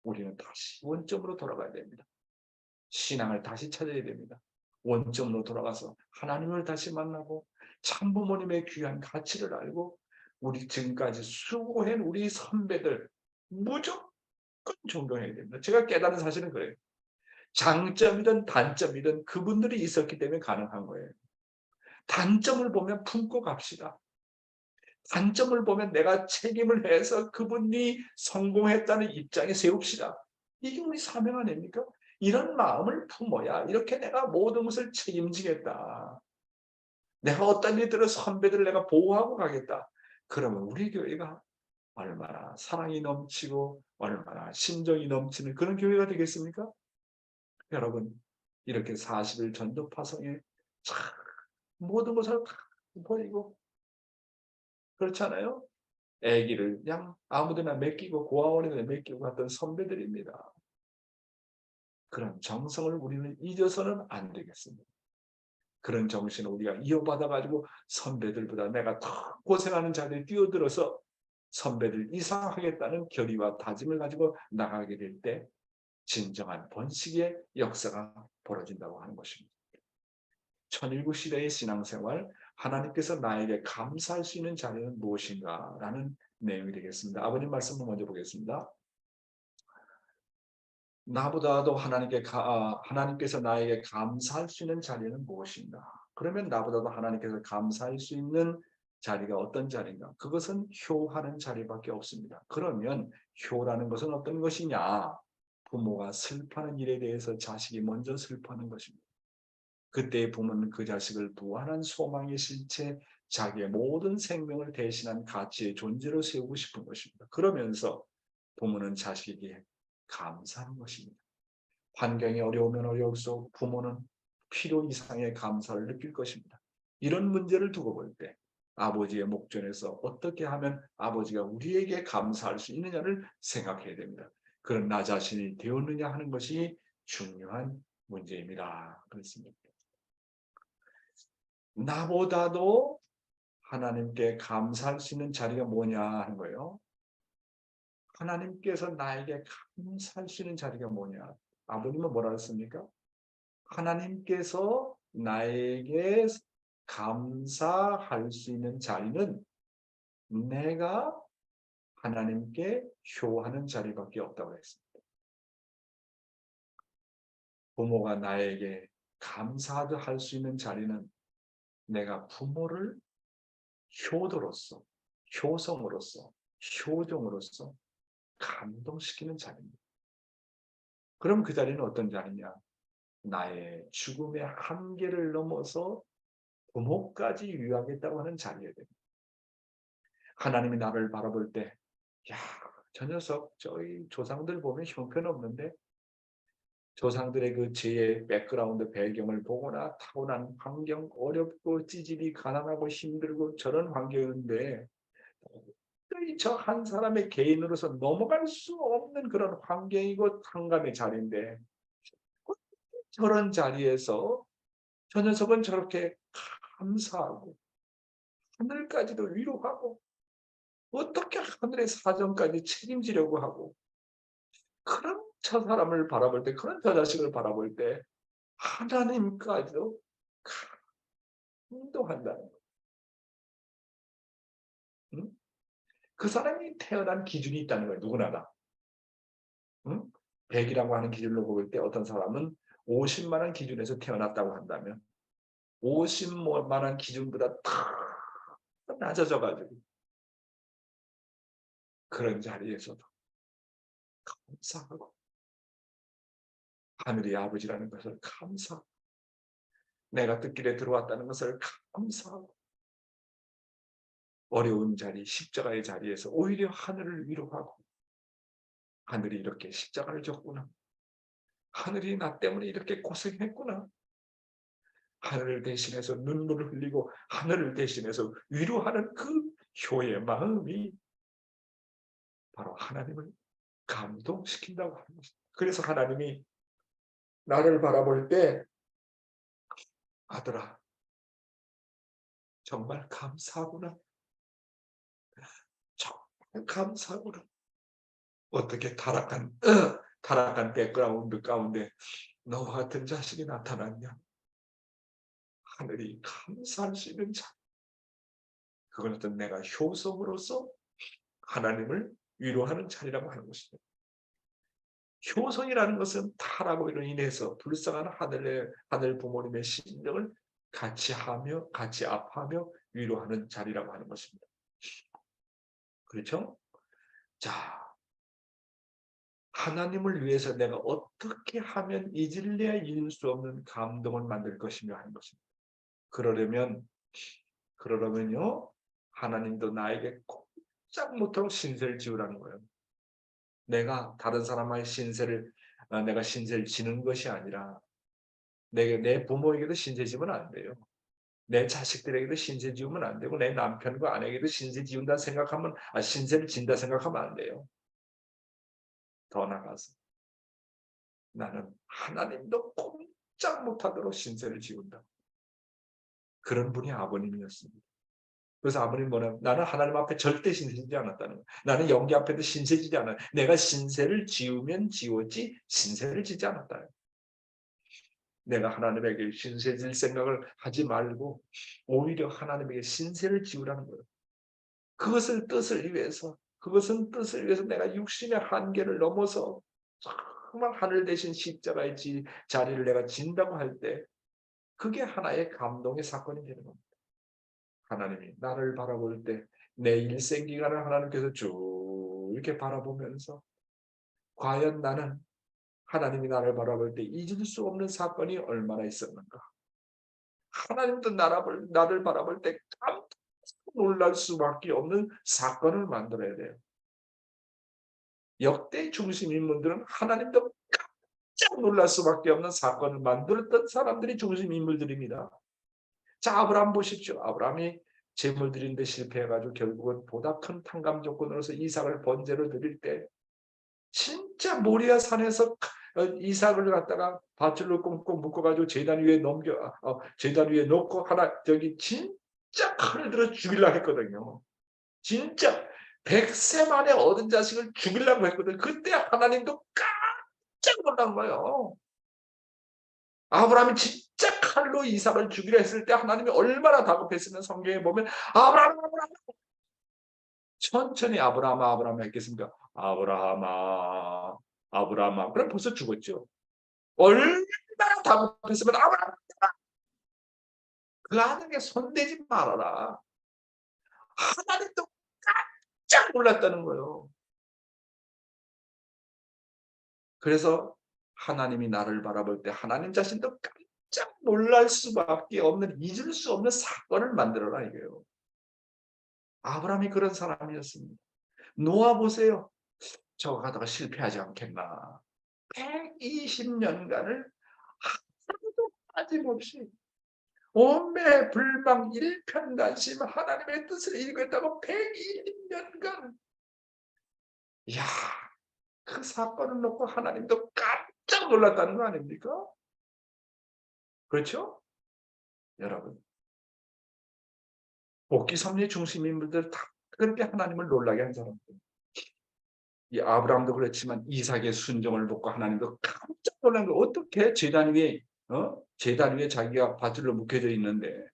우리는 다시 원점으로 돌아가야 됩니다. 신앙을 다시 찾아야 됩니다. 원점으로 돌아가서 하나님을 다시 만나고 참부모님의 귀한 가치를 알고 우리 지금까지 수고한 우리 선배들 무조건 존경해야 됩니다. 제가 깨달은 사실은 그래요. 장점이든 단점이든 그분들이 있었기 때문에 가능한 거예요. 단점을 보면 품고 갑시다. 단점을 보면 내가 책임을 해서 그분이 성공했다는 입장에 세웁시다. 이게 우리 사명 아닙니까? 이런 마음을 품어야 이렇게 내가 모든 것을 책임지겠다. 내가 어떤 일들을 선배들을 내가 보호하고 가겠다. 그러면 우리 교회가 얼마나 사랑이 넘치고 얼마나 심정이 넘치는 그런 교회가 되겠습니까? 여러분, 이렇게 40일 전도파송에 참 모든 것을 다 버리고 그렇잖아요. 아기를 그냥 아무데나 맡기고 고아원에 맡기고 갔던 선배들입니다. 그런 정성을 우리는 잊어서는 안 되겠습니다. 그런 정신을 우리가 이어받아가지고 선배들보다 내가 더 고생하는 자리에 뛰어들어서 선배들 이상 하겠다는 결의와 다짐을 가지고 나가게 될 때 진정한 번식의 역사가 벌어진다고 하는 것입니다. 천일국 시대의 신앙생활, 하나님께서 나에게 감사할 수 있는 자리는 무엇인가? 라는 내용이 되겠습니다. 아버님 말씀을 먼저 보겠습니다. 나보다도 하나님께서 나에게 감사할 수 있는 자리는 무엇인가? 그러면 나보다도 하나님께서 감사할 수 있는 자리가 어떤 자리인가? 그것은 효하는 자리밖에 없습니다. 그러면 효라는 것은 어떤 것이냐? 부모가 슬퍼하는 일에 대해서 자식이 먼저 슬퍼하는 것입니다. 그때의 부모는 그 자식을 무한한 소망의 실체, 자기의 모든 생명을 대신한 가치의 존재로 세우고 싶은 것입니다. 그러면서 부모는 자식에게 감사하는 것입니다. 환경이 어려우면 어려울수록 부모는 필요 이상의 감사를 느낄 것입니다. 이런 문제를 두고 볼 때 아버지의 목전에서 어떻게 하면 아버지가 우리에게 감사할 수 있느냐를 생각해야 됩니다. 그런 나 자신이 되었느냐 하는 것이 중요한 문제입니다. 그렇습니다. 나보다도 하나님께 감사할 수 있는 자리가 뭐냐 하는 거예요. 하나님께서 나에게 감사할 수 있는 자리가 뭐냐. 아버님은 뭐라 했습니까? 하나님께서 나에게 감사할 수 있는 자리는 내가 하나님께 효하는 자리밖에 없다고 했습니다. 부모가 나에게 감사할 수 있는 자리는 내가 부모를 효도로서, 효성으로서, 효종으로서 감동시키는 자리입니다. 그럼 그 자리는 어떤 자리냐? 나의 죽음의 한계를 넘어서 부모까지 유하겠다고 하는 자리에 됩니다. 하나님이 나를 바라볼 때, 야, 저 녀석 저희 조상들 보면 형편없는데 조상들의 그 죄의 백그라운드 배경을 보거나 타고난 환경, 어렵고 찌질이 가난하고 힘들고 저런 환경인데 저 한 사람의 개인으로서 넘어갈 수 없는 그런 환경이고 상감의 자리인데 저런 자리에서 저 녀석은 저렇게 감사하고 하늘까지도 위로하고 어떻게 하늘의 사정까지 책임지려고 하고 그런 저 사람을 바라볼 때 그런 저 자식을 바라볼 때 하나님까지도 감동한다는 거예요. 응? 그 사람이 태어난 기준이 있다는 거예요. 누구나 다. 응? 100이라고 하는 기준으로 볼 때 어떤 사람은 50만 원 기준에서 태어났다고 한다면 50만 원 기준보다 더 낮아져가지고 그런 자리에서도 감사하고 하늘의 아버지라는 것을 감사하고 내가 뜻길에 들어왔다는 것을 감사하고 어려운 자리, 십자가의 자리에서 오히려 하늘을 위로하고 하늘이 이렇게 십자가를 졌구나. 하늘이 나 때문에 이렇게 고생했구나. 하늘을 대신해서 눈물을 흘리고 하늘을 대신해서 위로하는 그 효의 마음이 바로 하나님을 감동시킨다고 하는 것입니다. 그래서 하나님이 나를 바라볼 때 아들아 정말 감사하구나. 정말 감사하구나. 어떻게 타락한 백그라운드 가운데 너와 같은 자식이 나타났냐. 하늘이 감사할 수 있는 자. 그건 어떤 내가 효성으로서 하나님을 위로하는 자리라고 하는 것입니다. 효성이라는 것은 타락으로 인해서 불쌍한 하늘 부모님의 심정을 같이 하며 같이 아파하며 위로하는 자리라고 하는 것입니다. 그렇죠? 자, 하나님을 위해서 내가 어떻게 하면 잊을래야 잊을 수 없는 감동을 만들 것이며 하는 것입니다. 그러려면요, 하나님도 나에게 꼼짝 못하고 신세를 지으라는 거예요. 내가 다른 사람의 신세를 내가 신세를 지는 것이 아니라 내 부모에게도 신세 지면 안 돼요. 내 자식들에게도 신세 지우면 안 되고 내 남편과 아내에게도 신세 지운다 생각하면 신세를 진다 생각하면 안 돼요. 더 나아가서 나는 하나님도 꼼짝 못하도록 신세를 지운다. 그런 분이 아버님이었습니다. 그래서 아버님 뭐냐? 나는 하나님 앞에 절대 신세지지 않았다는 거예요. 나는 연기 앞에도 신세지지 않아요. 내가 신세를 지우면 지웠지 신세를 지지 않았다. 내가 하나님에게 신세질 생각을 하지 말고 오히려 하나님에게 신세를 지우라는 거예요. 그것은 뜻을 위해서 내가 육신의 한계를 넘어서 정말 하늘 대신 십자가의 자리를 내가 진다고 할 때 그게 하나의 감동의 사건이 되는 겁니다. 하나님이 나를 바라볼 때 내 일생 기간을 하나님께서 쭉 이렇게 바라보면서 과연 나는 하나님이 나를 바라볼 때 잊을 수 없는 사건이 얼마나 있었는가. 하나님도 나를 바라볼 때 깜짝 놀랄 수밖에 없는 사건을 만들어야 돼요. 역대 중심 인물들은 하나님도 깜짝 놀랄 수밖에 없는 사건을 만들었던 사람들이 중심 인물들입니다. 자, 아브라함 보십시오. 아브라함이 제물 드리는데 실패해가지고 결국은 보다 큰 탕감 조건으로서 이삭을 번제로 드릴 때 진짜 모리아 산에서 이삭을 갖다가 밧줄로 꽁꽁 묶어가지고 제단 위에 제단 위에 놓고 진짜 칼을 들어 죽이려고 했거든요. 진짜 100세 만에 얻은 자식을 죽이려고 했거든요. 그때 하나님도 깜짝 놀란 거예요. 아브라함이 진짜 칼로 이삭을 죽이려 했을 때 하나님이 얼마나 다급했으면 성경에 보면 아브라함 천천히 아브라함 했겠습니까? 아브라함아 그럼 벌써 죽었죠. 얼마나 다급했으면 아브라함 그 아들에게 손대지 말아라. 하나님도 깜짝 놀랐다는 거예요. 그래서 하나님이 나를 바라볼 때 하나님 자신도 깜짝 놀랄 수밖에 없는 잊을 수 없는 사건을 만들어라 이거예요. 아브라함이 그런 사람이었습니다. 노아 보세요. 저거 가다가 실패하지 않겠나. 120년간을 하루도 빠짐없이 온매 불망 일편단심 하나님의 뜻을 이루겠다고 120년간. 이야, 그 사건을 놓고 하나님도 깜짝 놀랐다는 거 아닙니까? 그렇죠? 여러분, 복귀 섭리의 중심 인물들 다 그렇게 하나님을 놀라게 한 사람들. 이 아브라함도 그렇지만 이삭의 순종을 보고 하나님도 깜짝 놀란 거. 어떻게 제단 위에 자기가 밧줄로 묶여져 있는데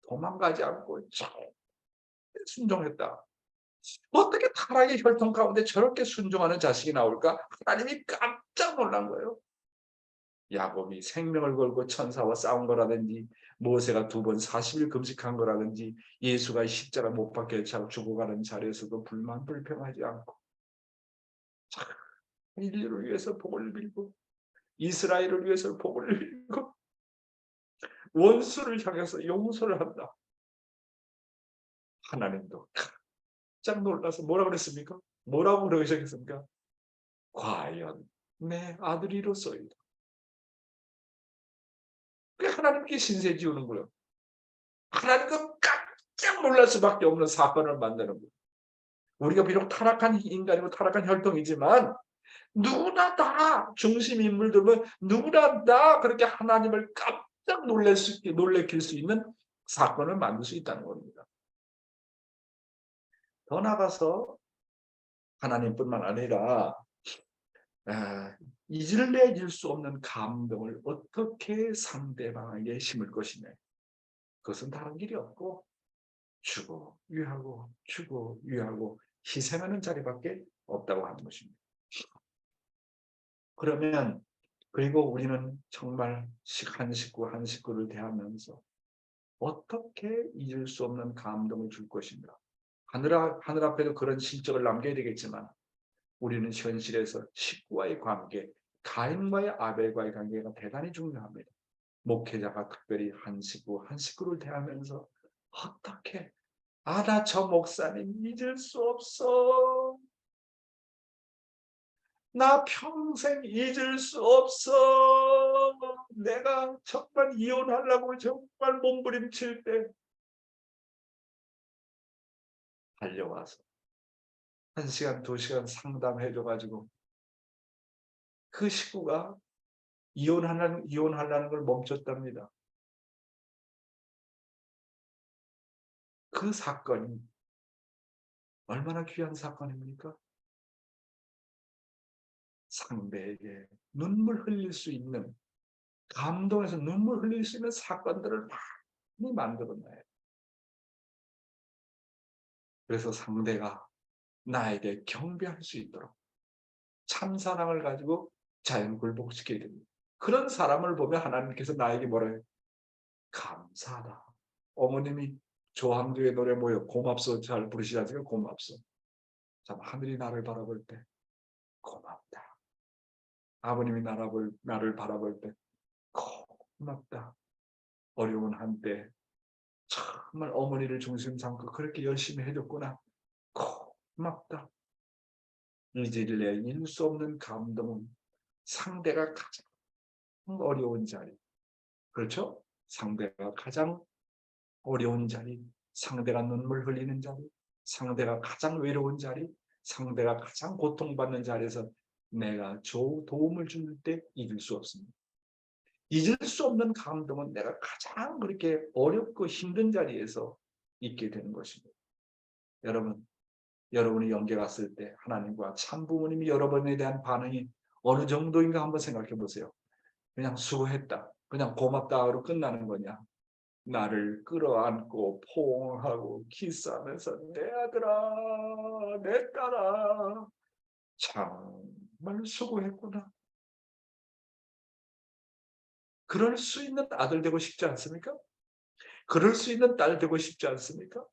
도망가지 않고 잘 순종했다. 어떻게 타락의 혈통 가운데 저렇게 순종하는 자식이 나올까? 하나님이 깜짝 놀란 거예요. 야곱이 생명을 걸고 천사와 싸운 거라든지 모세가 2번 40일 금식한 거라든지 예수가 십자가 못 박혀 죽어가는 자리에서도 불평하지 않고 인류를 위해서 복을 빌고 이스라엘을 위해서 복을 빌고 원수를 향해서 용서를 한다. 하나님도 깜짝 놀라서 뭐라고 그랬습니까? 뭐라고 그러셨겠습니까? 과연 내 아들이로소이다. 그 하나님께 신세 지우는 거예요. 하나님도 깜짝 놀랄 수밖에 없는 사건을 만드는 거예요. 우리가 비록 타락한 인간이고 타락한 혈통이지만 누구나 다 중심 인물들은 누구나 다 그렇게 하나님을 깜짝 놀래킬 수 있는 사건을 만들 수 있다는 겁니다. 더 나아가서 하나님뿐만 아니라 잊을 수 없는 감동을 어떻게 상대방에게 심을 것이냐. 그것은 다른 길이 없고 주고 위하고 주고 위하고 희생하는 자리밖에 없다고 하는 것입니다. 그리고 우리는 정말 한 식구 한 식구를 대하면서 어떻게 잊을 수 없는 감동을 줄 것인가. 하늘 앞에도 그런 실적을 남겨야 되겠지만 우리는 현실에서 식구와의 관계, 가인과의 아벨과의 관계가 대단히 중요합니다. 목회자가 특별히 한 식구를 대하면서 어떻게 나 저 목사님 잊을 수 없어. 나 평생 잊을 수 없어. 내가 정말 이혼하려고 정말 몸부림칠 때 달려와서 1시간, 2시간 상담해줘가지고 그 식구가 이혼하려는 걸 멈췄답니다. 그 사건이 얼마나 귀한 사건입니까? 상대에게 눈물 흘릴 수 있는, 감동해서 눈물 흘릴 수 있는 사건들을 많이 만들어놔요. 그래서 상대가 나에게 경배할 수 있도록 참 사랑을 가지고 자연 굴복시켜야 됩니다. 그런 사람을 보면 하나님께서 나에게 뭐라 해요? 감사하다. 어머님이 조항조의 노래 뭐예요? 고맙소 잘 부르시지 않습니까? 고맙소. 참 하늘이 나를 바라볼 때 고맙다. 아버님이 나를 바라볼 때 고맙다. 어려운 한때 정말 어머니를 중심 삼고 그렇게 열심히 해줬구나. 고맙다. 잊을 수 없는 감동은 상대가 가장 어려운 자리. 그렇죠? 상대가 가장 어려운 자리, 상대가 눈물 흘리는 자리, 상대가 가장 외로운 자리, 상대가 가장 고통받는 자리에서 내가 도움을 줄 때 잊을 수 없습니다. 잊을 수 없는 감동은 내가 가장 그렇게 어렵고 힘든 자리에서 있게 되는 것입니다. 여러분, 여러분이 영계 갔을 때 하나님과 참부모님이 여러분에 대한 반응이 어느 정도인가 한번 생각해 보세요. 그냥 수고했다, 그냥 고맙다로 끝나는 거냐? 나를 끌어안고 포옹하고 키스하면서 내 아들아, 내 딸아, 정말 수고했구나. 그럴 수 있는 아들 되고 싶지 않습니까? 그럴 수 있는 딸 되고 싶지 않습니까?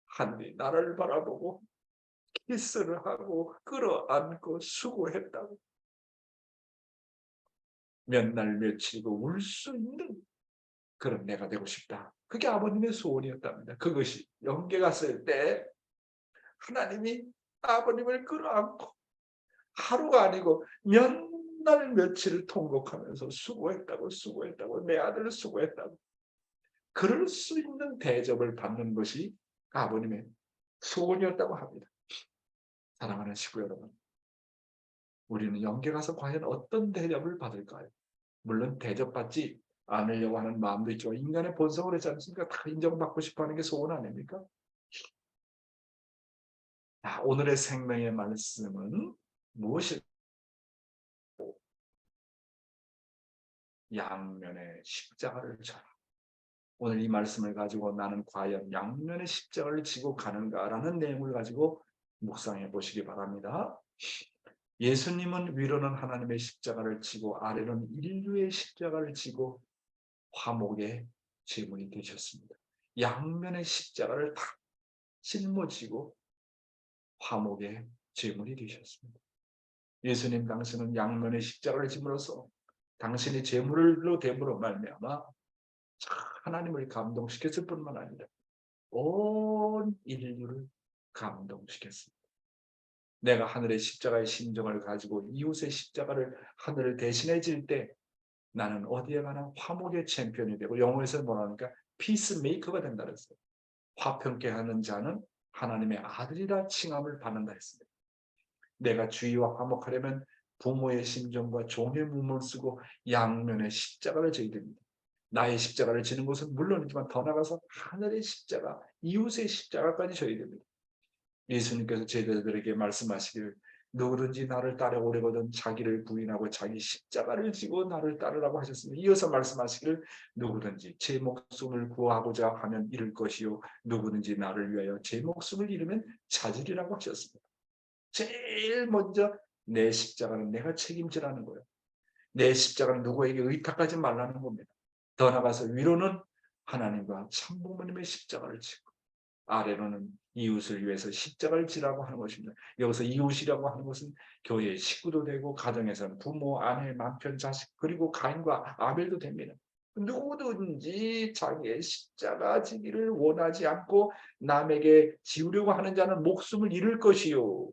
하늘이 나를 바라보고 키스를 하고 끌어안고 수고했다고. 몇 날 며칠이고 울 수 있는 그런 내가 되고 싶다. 그게 아버님의 소원이었답니다. 그것이 영계 갔을 때 하나님이 아버님을 끌어안고 하루가 아니고 몇 날 며칠을 통곡하면서 수고했다고 내 아들 수고했다고. 그럴 수 있는 대접을 받는 것이 아버님의 소원이었다고 합니다. 사랑하는 식구 여러분, 우리는 영계 가서 과연 어떤 대접을 받을까요? 물론 대접받지 않으려고 하는 마음도 있죠. 인간의 본성을 그렇지 않습니까? 다 인정받고 싶어하는 게 소원 아닙니까? 자, 오늘의 생명의 말씀은 무엇일까요? 양면의 십자가를 져라. 오늘 이 말씀을 가지고 나는 과연 양면의 십자가를 지고 가는가라는 내용을 가지고 묵상해 보시기 바랍니다. 예수님은 위로는 하나님의 십자가를 지고 아래는 인류의 십자가를 지고 화목의 제물이 되셨습니다. 양면의 십자가를 다 짊어지고 화목의 제물이 되셨습니다. 예수님 당신은 양면의 십자가를 짐으로써 당신의 제물로 됨으로 말미암아 하나님을 감동시켰을 뿐만 아니라 온 인류를 감동시켰습니다. 내가 하늘의 십자가의 심정을 가지고 이웃의 십자가를 하늘을 대신해 질 때 나는 어디에 가나 화목의 챔피언이 되고 영어에서 뭐라니까 피스메이커가 된다 그랬어요. 화평케 하는 자는 하나님의 아들이라 칭함을 받는다 했습니다. 내가 주의와 화목하려면 부모의 심정과 종의 몸을 쓰고 양면의 십자가를 져야 됩니다. 나의 십자가를 지는 것은 물론이지만 더 나아가서 하늘의 십자가, 이웃의 십자가까지 져야 됩니다. 예수님께서 제자들에게 말씀하시기를 누구든지 나를 따라오려거든 자기를 부인하고 자기 십자가를 지고 나를 따르라고 하셨습니다. 이어서 말씀하시기를 누구든지 제 목숨을 구하고자 하면 잃을 것이요 누구든지 나를 위하여 제 목숨을 잃으면 찾으리라고 하셨습니다. 제일 먼저 내 십자가는 내가 책임지라는 거예요. 내 십자가는 누구에게 의탁하지 말라는 겁니다. 더 나아가서 위로는 하나님과 참부모님의 십자가를 지고 아래로는 이웃을 위해서 십자가를 지라고 하는 것입니다. 여기서 이웃이라고 하는 것은 교회의 식구도 되고 가정에서는 부모, 아내, 남편, 자식 그리고 가인과 아벨도 됩니다. 누구든지 자기의 십자가 지기를 원하지 않고 남에게 지우려고 하는 자는 목숨을 잃을 것이요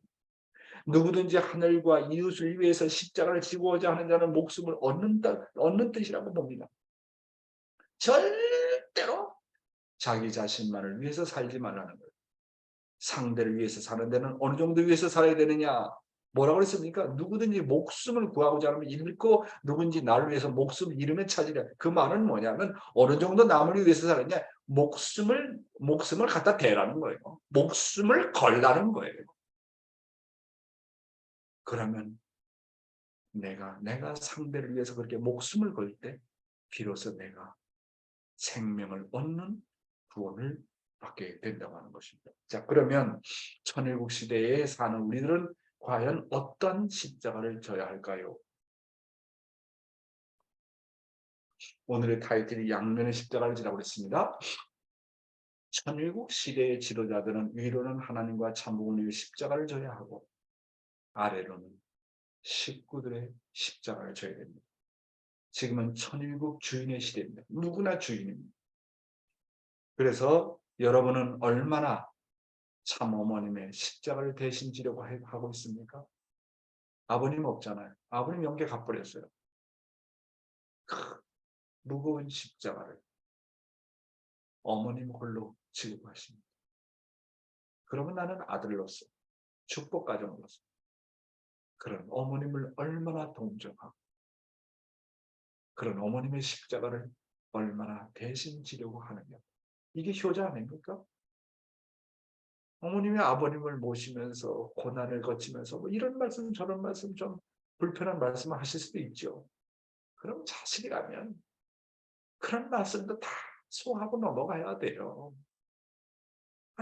누구든지 하늘과 이웃을 위해서 십자가를 지고자 하는 자는 목숨을 얻는 뜻이라고 봅니다. 절대로 자기 자신만을 위해서 살지 말라는 거예요. 상대를 위해서 사는 데는 어느 정도 위해서 살아야 되느냐? 뭐라고 그랬습니까? 누구든지 목숨을 구하고자 하면 잃고 누군지 나를 위해서 목숨을 잃으면 찾으랴. 그 말은 뭐냐면 어느 정도 남을 위해서 살았냐? 목숨을 갖다 대라는 거예요. 목숨을 걸라는 거예요. 그러면 내가 상대를 위해서 그렇게 목숨을 걸 때 비로소 내가 생명을 얻는 구원을 받게 된다고 하는 것입니다. 자, 그러면 천일국 시대에 사는 우리들은 과연 어떤 십자가를 져야 할까요? 오늘의 타이틀이 양면의 십자가를 지라고 했습니다. 천일국 시대의 지도자들은 위로는 하나님과 참부모님의 십자가를 져야 하고 아래로는 식구들의 십자가를 져야 됩니다. 지금은 천일국 주인의 시대입니다. 누구나 주인입니다. 그래서 여러분은 얼마나 참 어머님의 십자가를 대신 지려고 하고 있습니까? 아버님 없잖아요. 아버님 영계 갚버렸어요. 무거운 십자가를 어머님 홀로 지고 가십니다. 그러면 나는 아들로서 축복 가정으로서 그런 어머님을 얼마나 동정하고 그런 어머님의 십자가를 얼마나 대신 지려고 하느냐. 이게 효자 아닙니까? 어머님이 아버님을 모시면서 고난을 거치면서 뭐 이런 말씀 저런 말씀 좀 불편한 말씀을 하실 수도 있죠. 그럼 자식이라면 그런 말씀도 다 소화하고 넘어가야 돼요.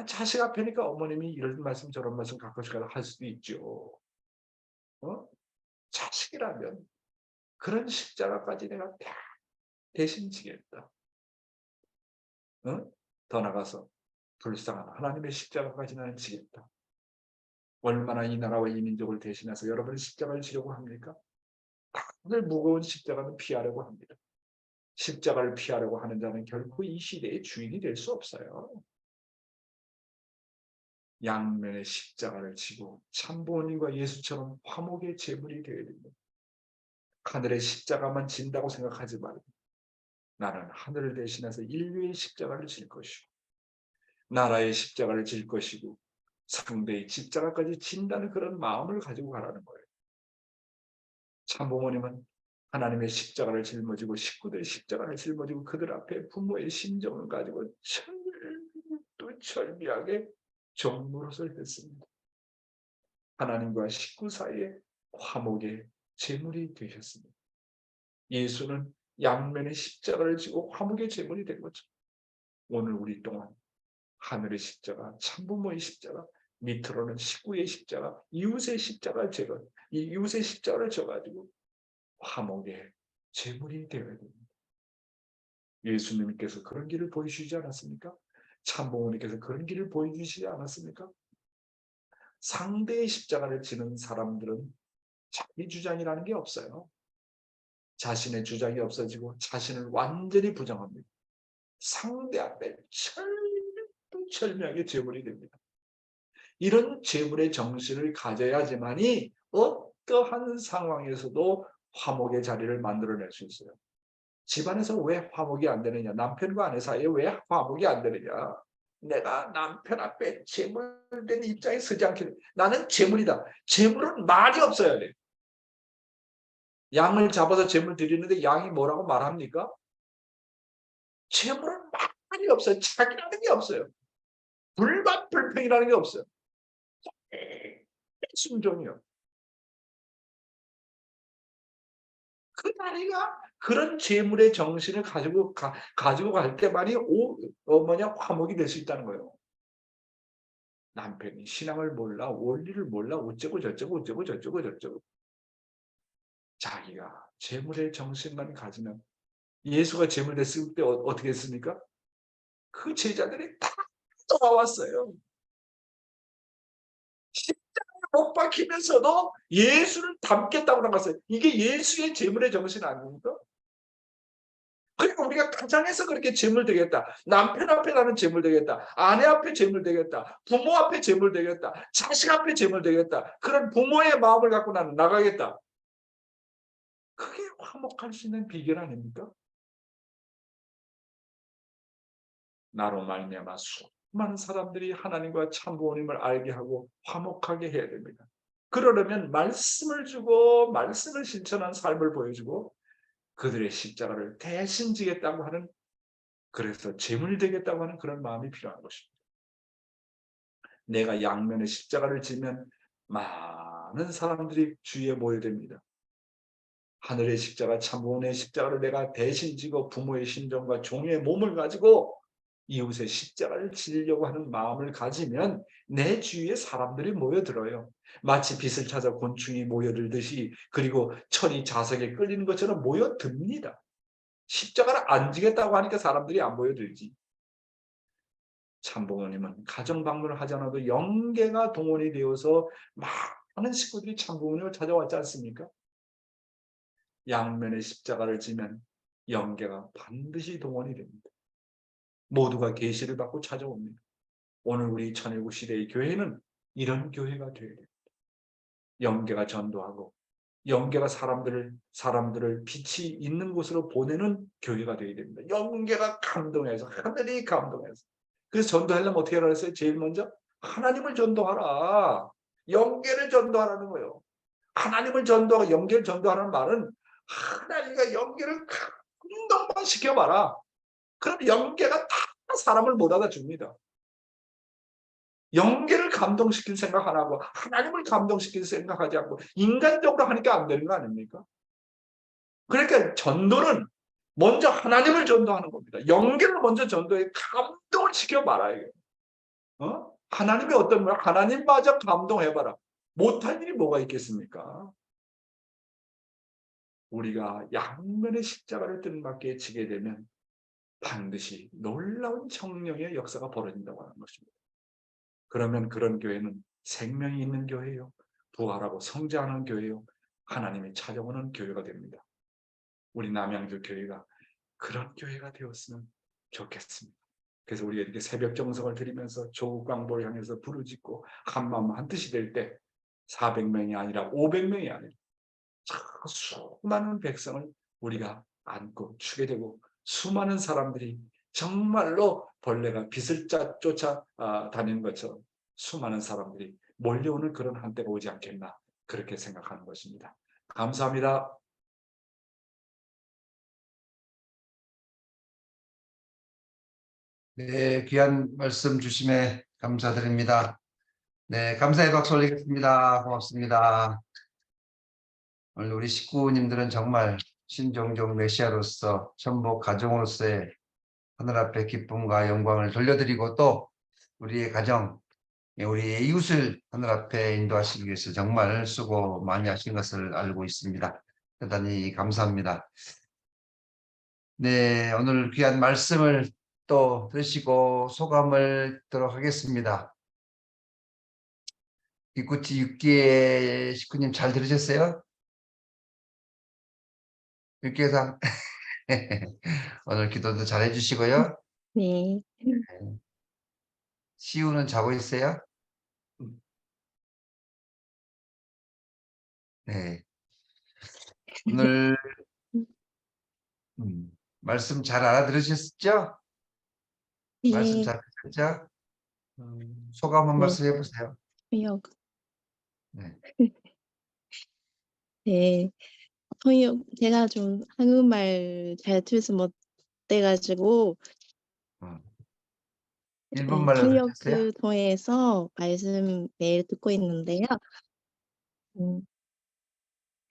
자식 앞에니까 어머님이 이런 말씀 저런 말씀 가끔씩 할 수도 있죠. 자식이라면 그런 십자가까지 내가 다 대신 지겠다. 더 나가서 불쌍한 하나님의 십자가까지 나는 지겠다. 얼마나 이 나라와 이 민족을 대신해서 여러분이 십자가를 지려고 합니까? 다들 무거운 십자가는 피하려고 합니다. 십자가를 피하려고 하는 자는 결코 이 시대의 주인이 될 수 없어요. 양면의 십자가를 지고 참부모님과 예수처럼 화목의 제물이 되어야 됩니다. 하늘의 십자가만 진다고 생각하지 말고 나는 하늘을 대신해서 인류의 십자가를 질 것이고 나라의 십자가를 질 것이고 상대의 십자가까지 진다는 그런 마음을 가지고 가라는 거예요. 참부모님은 하나님의 십자가를 짊어지고 식구들의 십자가를 짊어지고 그들 앞에 부모의 심정을 가지고 철두철미하게 종노릇을 했습니다. 하나님과 식구 사이에 화목의 제물이 되셨습니다. 예수는 양면의 십자가를 지고 화목의 제물이 된 거죠. 오늘 우리 동안 하늘의 십자가, 참부모의 십자가, 밑으로는 식구의 십자가, 이웃의 십자가를 이웃의 십자가를 져가지고 화목의 제물이 되어야 됩니다. 예수님께서 그런 길을 보여주시지 않았습니까? 참부모님께서 그런 길을 보여주시지 않았습니까? 상대의 십자가를 지는 사람들은 자기 주장이라는 게 없어요. 자신의 주장이 없어지고 자신을 완전히 부정합니다. 상대 앞에 철두철미하게 제물이 됩니다. 이런 제물의 정신을 가져야지만이 어떠한 상황에서도 화목의 자리를 만들어낼 수 있어요. 집안에서 왜 화목이 안 되느냐? 남편과 아내 사이에 왜 화목이 안 되느냐? 내가 남편 앞에 제물된 입장에 서지 않게 나는 제물이다. 제물은 말이 없어야 돼. 양을 잡아서 제물 드리는데 양이 뭐라고 말합니까? 제물은 말이 없어요. 자기라는 게 없어요. 불만 불평이라는 게 없어요. 순종이요. 그 나이가 그런 제물의 정신을 가지고 갈 때만이 화목이 될 수 있다는 거예요. 남편이 신앙을 몰라, 원리를 몰라, 어쩌고 저쩌고. 자기가 제물의 정신만 가지면 예수가 제물 됐을 때 어떻게 했습니까? 그 제자들이 다 돌아왔어요. 십자가에 못 박히면서도 예수를 닮겠다고 나갔어요. 이게 예수의 제물의 정신 아닙니까? 그러니까 우리가 가정에서 그렇게 재물 되겠다. 남편 앞에 나는 재물 되겠다. 아내 앞에 재물 되겠다. 부모 앞에 재물 되겠다. 자식 앞에 재물 되겠다. 그런 부모의 마음을 갖고 나는 나가겠다. 그게 화목할 수 있는 비결 아닙니까? 나로 말미암아 수많은 사람들이 하나님과 참 부모님을 알게 하고 화목하게 해야 됩니다. 그러려면 말씀을 주고 말씀을 실천한 삶을 보여주고 그들의 십자가를 대신 지겠다고 하는, 그래서 재물 되겠다고 하는 그런 마음이 필요한 것입니다. 내가 양면의 십자가를 지면 많은 사람들이 주위에 모여듭니다. 하늘의 십자가, 참부모의 십자가를 내가 대신 지고 부모의 심정과 종의 몸을 가지고 이웃의 십자가를 지려고 하는 마음을 가지면 내 주위에 사람들이 모여들어요. 마치 빛을 찾아 곤충이 모여들듯이, 그리고 철이 자석에 끌리는 것처럼 모여듭니다. 십자가를 안 지겠다고 하니까 사람들이 안 모여들지. 참부모님은 가정 방문을 하지 않아도 영계가 동원이 되어서 많은 식구들이 참부모님을 찾아왔지 않습니까? 양면의 십자가를 지면 영계가 반드시 동원이 됩니다. 모두가 계시를 받고 찾아옵니다. 오늘 우리 천일국 시대의 교회는 이런 교회가 되어야 됩니다. 영계가 전도하고 영계가 사람들을 빛이 있는 곳으로 보내는 교회가 되어야 됩니다. 영계가 감동해서, 하늘이 감동해서. 그래서 전도하려면 어떻게 하라 했어요? 제일 먼저 하나님을 전도하라. 영계를 전도하라는 거예요. 하나님을 전도하고 영계를 전도하라는 말은 하나님과 영계를 감동만 시켜봐라. 그럼 영계가 다 사람을 못 알아줍니다. 영계를 감동시킬 생각 안 하고 하나님을 감동시킬 생각하지 않고 인간적으로 하니까 안 되는 거 아닙니까? 그러니까 전도는 먼저 하나님을 전도하는 겁니다. 영계를 먼저 전도해 감동을 시켜봐라. 이게. 하나님이 어떤 거야? 하나님마저 감동해봐라. 못할 일이 뭐가 있겠습니까? 우리가 양면의 십자가를 뜻밖에 지게 되면 반드시 놀라운 성령의 역사가 벌어진다고 하는 것입니다. 그러면 그런 교회는 생명이 있는 교회요, 부활하고 성장하는 교회요, 하나님이 찾아오는 교회가 됩니다. 우리 남양주 교회가 그런 교회가 되었으면 좋겠습니다. 그래서 우리가 이렇게 새벽 정성을 드리면서 조국 광보를 향해서 부르짖고 한마음 한뜻이 될 때 400명이 아니라 500명이 아니라 수많은 백성을 우리가 안고 추게 되고, 수많은 사람들이 정말로 벌레가 빛을 쫓아 다니는 것처럼 수많은 사람들이 몰려오는 그런 한때가 오지 않겠나, 그렇게 생각하는 것입니다. 감사합니다. 네, 귀한 말씀 주심에 감사드립니다. 네, 감사의 박수 올리겠습니다. 고맙습니다. 오늘 우리 식구님들은 정말 신종종 메시아로서 천복 가정으로서의 하늘 앞에 기쁨과 영광을 돌려드리고, 또 우리의 가정, 우리의 이웃을 하늘 앞에 인도하시기 위해서 정말 수고 많이 하신 것을 알고 있습니다. 대단히 감사합니다. 네, 오늘 귀한 말씀을 또 들으시고 소감을 듣도록 하겠습니다. 이구치 6기의 식구님 잘 들으셨어요? 6기회상 오늘 기도도 잘 해주시고요. 네. 시우는 자고 있어요? 네. 오늘 말씀 잘 알아들으셨죠? 말씀 네. 잘 들으셨죠? 소감 한 네. 말씀 해보세요. 통역. 네. 네. 통역. 제가 좀 한국말 잘 들어서 못돼가지고 일본말로 통역을 들으셨어요? 통해서 말씀 매일 듣고 있는데요.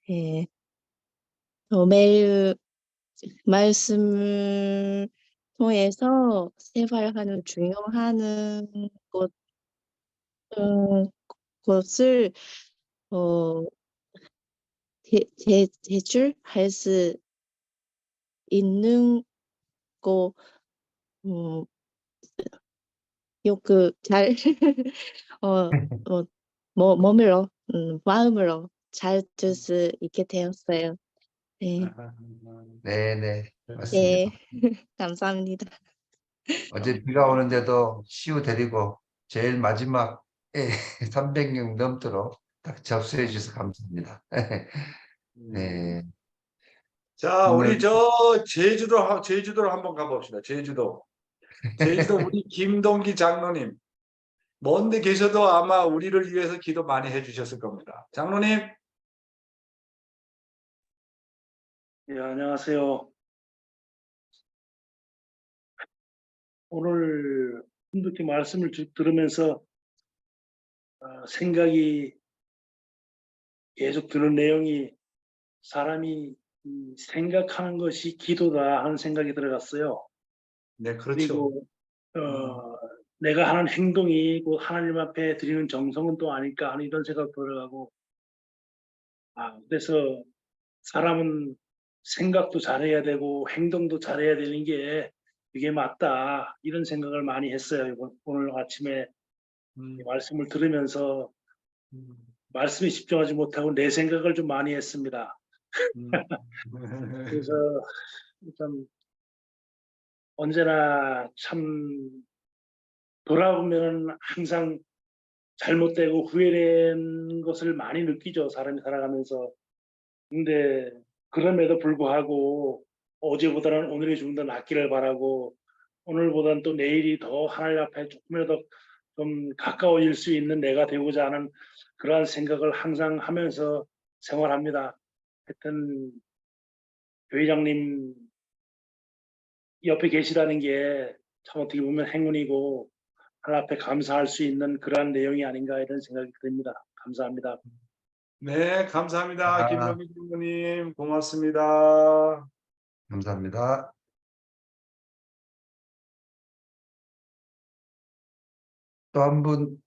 네. 매일 말씀을 통해서 생활하는 중요한 것, 것을 제출할 수 있는 거, 요그 잘 마음으로 잘 들 수 있게 되었어요. 네, 네네, 네, 맞습니다. 감사합니다. 어제 비가 오는데도 시우 데리고 제일 마지막에 300명 넘도록 딱 접수해 주셔서 감사합니다. 네, 자, 오늘 우리 제주도로 한번 가봅시다. 제주도 우리 김동기 장로님. 먼데 계셔도 아마 우리를 위해서 기도 많이 해주셨을 겁니다. 장로님. 예, 안녕하세요. 오늘 이렇게 말씀을 들으면서 생각이 계속 드는 내용이 사람이 생각하는 것이 기도다 하는 생각이 들어갔어요. 네, 그렇죠. 그리고 내가 하는 행동이 곧 하나님 앞에 드리는 정성은 또 아닐까 하는 이런 생각 들어가고 그래서 사람은 생각도 잘해야 되고 행동도 잘해야 되는 게 이게 맞다 이런 생각을 많이 했어요. 오늘 아침에 이 말씀을 들으면서 말씀에 집중하지 못하고 내 생각을 좀 많이 했습니다. 그래서 참 언제나 참 돌아보면 항상 잘못되고 후회된 것을 많이 느끼죠. 사람이 살아가면서. 근데 그럼에도 불구하고 어제보다는 오늘이 좀 더 낫기를 바라고 오늘보다는 또 내일이 더 하나님 앞에 조금이라도 좀 가까워질 수 있는 내가 되고자 하는 그러한 생각을 항상 하면서 생활합니다. 하여튼 교회장님 옆에 계시다는 게 참 어떻게 보면 행운이고 하나님 앞에 감사할 수 있는 그러한 내용이 아닌가 이런 생각이 듭니다. 감사합니다. 네, 감사합니다. 아. 김동기 장로님 고맙습니다. 감사합니다. 또 한 분,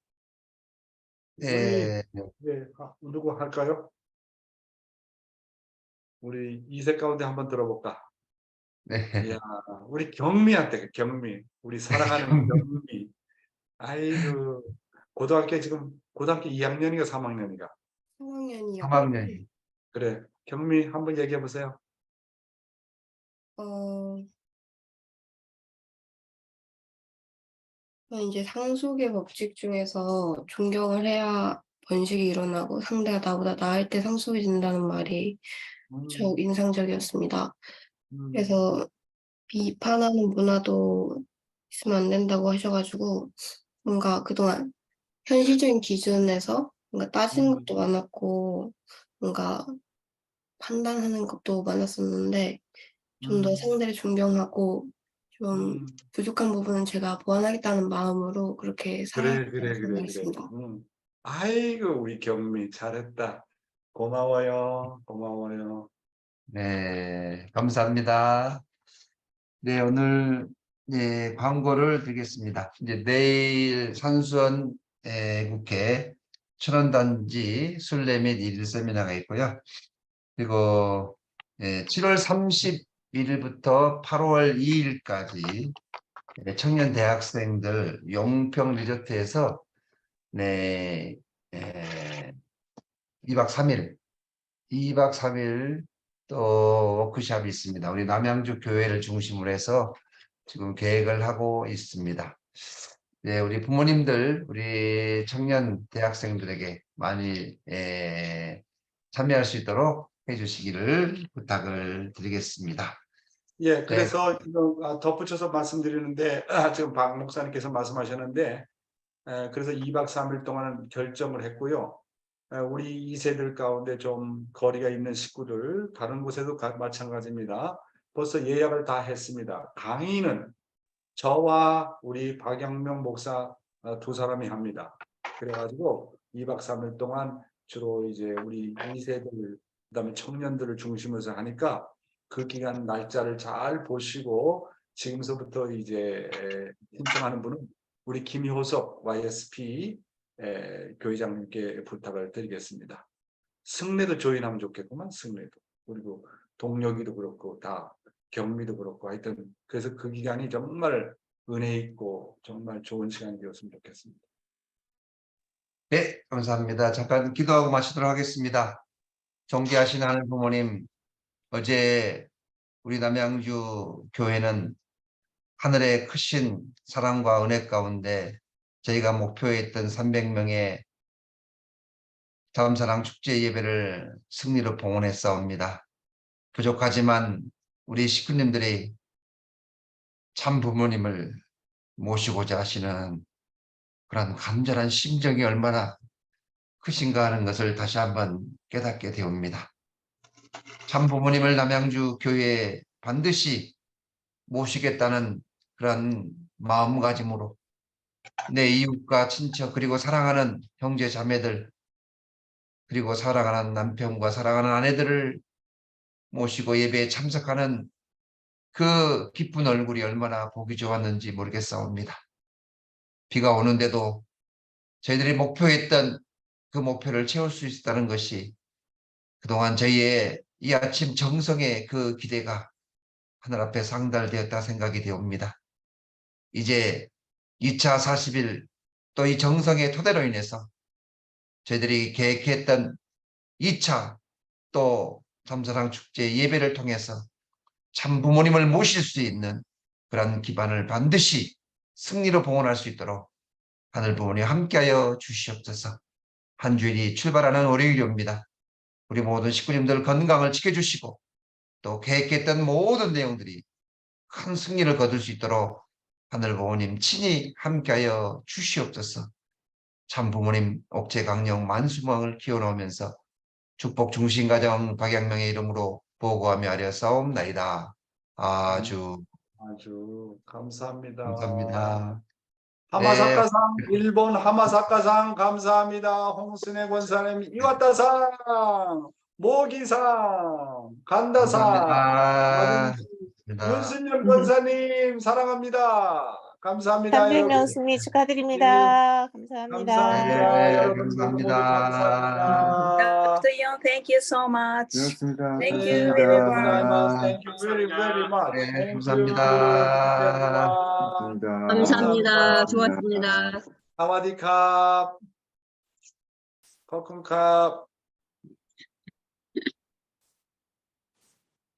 예, 네, 누구 할까요? 우리 이세 가운데 한번 들어볼까? 네, 이야, 우리 경미한테 경미, 우리 사랑하는 경미. 아이고, 고등학교 2학년인가 3학년인가? 3학년이요. 3학년이. 그래, 경미 한번 얘기해 보세요. 저는 이제 상속의 법칙 중에서 존경을 해야 번식이 일어나고 상대가 나보다 나을 때 상속이 된다는 말이 저 인상적이었습니다. 그래서 비판하는 문화도 있으면 안 된다고 하셔가지고 뭔가 그동안 현실적인 기준에서 뭔가 따지는 것도 많았고 뭔가 판단하는 것도 많았었는데 좀 더 상대를 존경하고 좀 부족한 부분은 제가 보완하겠다는 마음으로 그렇게 그래. 살아가려고 생각했습니다. 아이고, 우리 경미 잘했다. 고마워요. 네, 감사합니다. 네, 오늘 광고를 드리겠습니다. 이제 내일 산수원 국회 천원단지 순례 및 일일 세미나가 있고요. 그리고 7월 31일부터 8월 2일까지 청년 대학생들 용평 리조트에서 2박 3일 또 워크숍이 있습니다. 우리 남양주 교회를 중심으로 해서 지금 계획을 하고 있습니다. 네, 우리 부모님들, 우리 청년 대학생들에게 많이 참여할 수 있도록 해주시기를 부탁을 드리겠습니다. 예, 그래서 지금 덧붙여서 말씀드리는데 지금 박 목사님께서 말씀하셨는데 그래서 2박 3일 동안 결정을 했고요. 우리 2세들 가운데 좀 거리가 있는 식구들 다른 곳에도 마찬가지입니다. 벌써 예약을 다 했습니다. 강의는 저와 우리 박영명 목사 두 사람이 합니다. 그래가지고 2박 3일 동안 주로 이제 우리 2세들 그다음에 청년들을 중심으로 하니까 그 기간 날짜를 잘 보시고 지금서부터 이제 신청하는 분은 우리 김효석 YSP 교회장님께 부탁을 드리겠습니다. 승례도 조인하면 좋겠구만. 승례도. 그리고 동력이도 그렇고 다 경미도 그렇고 하여튼 그래서 그 기간이 정말 은혜 있고 정말 좋은 시간이 되었으면 좋겠습니다. 네, 감사합니다. 잠깐 기도하고 마치도록 하겠습니다. 존귀하신 하나님 부모님, 어제 우리 남양주 교회는 하늘의 크신 사랑과 은혜 가운데 저희가 목표했던 300명의 잠사랑 축제 예배를 승리로 봉헌했사옵니다. 부족하지만 우리 식구님들이 참 부모님을 모시고자 하시는 그런 간절한 심정이 얼마나 크신가 하는 것을 다시 한번 깨닫게 되옵니다. 참 부모님을 남양주 교회에 반드시 모시겠다는 그런 마음가짐으로 내 이웃과 친척 그리고 사랑하는 형제 자매들 그리고 사랑하는 남편과 사랑하는 아내들을 모시고 예배에 참석하는 그 기쁜 얼굴이 얼마나 보기 좋았는지 모르겠사옵니다. 비가 오는데도 저희들이 목표했던 그 목표를 채울 수 있었다는 것이 그동안 저희의 이 아침 정성의 그 기대가 하늘 앞에 상달되었다 생각이 되옵니다. 이제 2차 40일 또 이 정성의 토대로 인해서 저희들이 계획했던 2차 또 잠사랑 축제 예배를 통해서 참 부모님을 모실 수 있는 그런 기반을 반드시 승리로 봉헌할 수 있도록 하늘 부모님 함께하여 주시옵소서. 한 주일이 출발하는 월요일입니다. 우리 모든 식구님들 건강을 지켜주시고 또 계획했던 모든 내용들이 큰 승리를 거둘 수 있도록 하늘 부모님 친히 함께하여 주시옵소서. 참 부모님 옥체 강령 만수무강을 키워놓으면서 축복 중심가정 박양명의 이름으로 보고하며 아뢰사옵나이다. 아주 감사합니다. 감사합니다. 하마사카상 일본 하마사카상 감사합니다. 홍순애 권사님 이와타상 모기상 간다상 감사합니다. 윤순영 권사님 사랑합니다. 감사합니다. 300명 승리 축하드립니다. 감사합니다. 감사합니다. 네, 여러분들 모두 감사합니다. Dr. Young, thank you so much. 고맙습니다. Thank 네, you, everyone. everyone. Thank you very, very much. 네, Thank 감사합니다. you, everyone. 감사합니다. 수고하셨습니다. 사와디캅, 코쿤캅.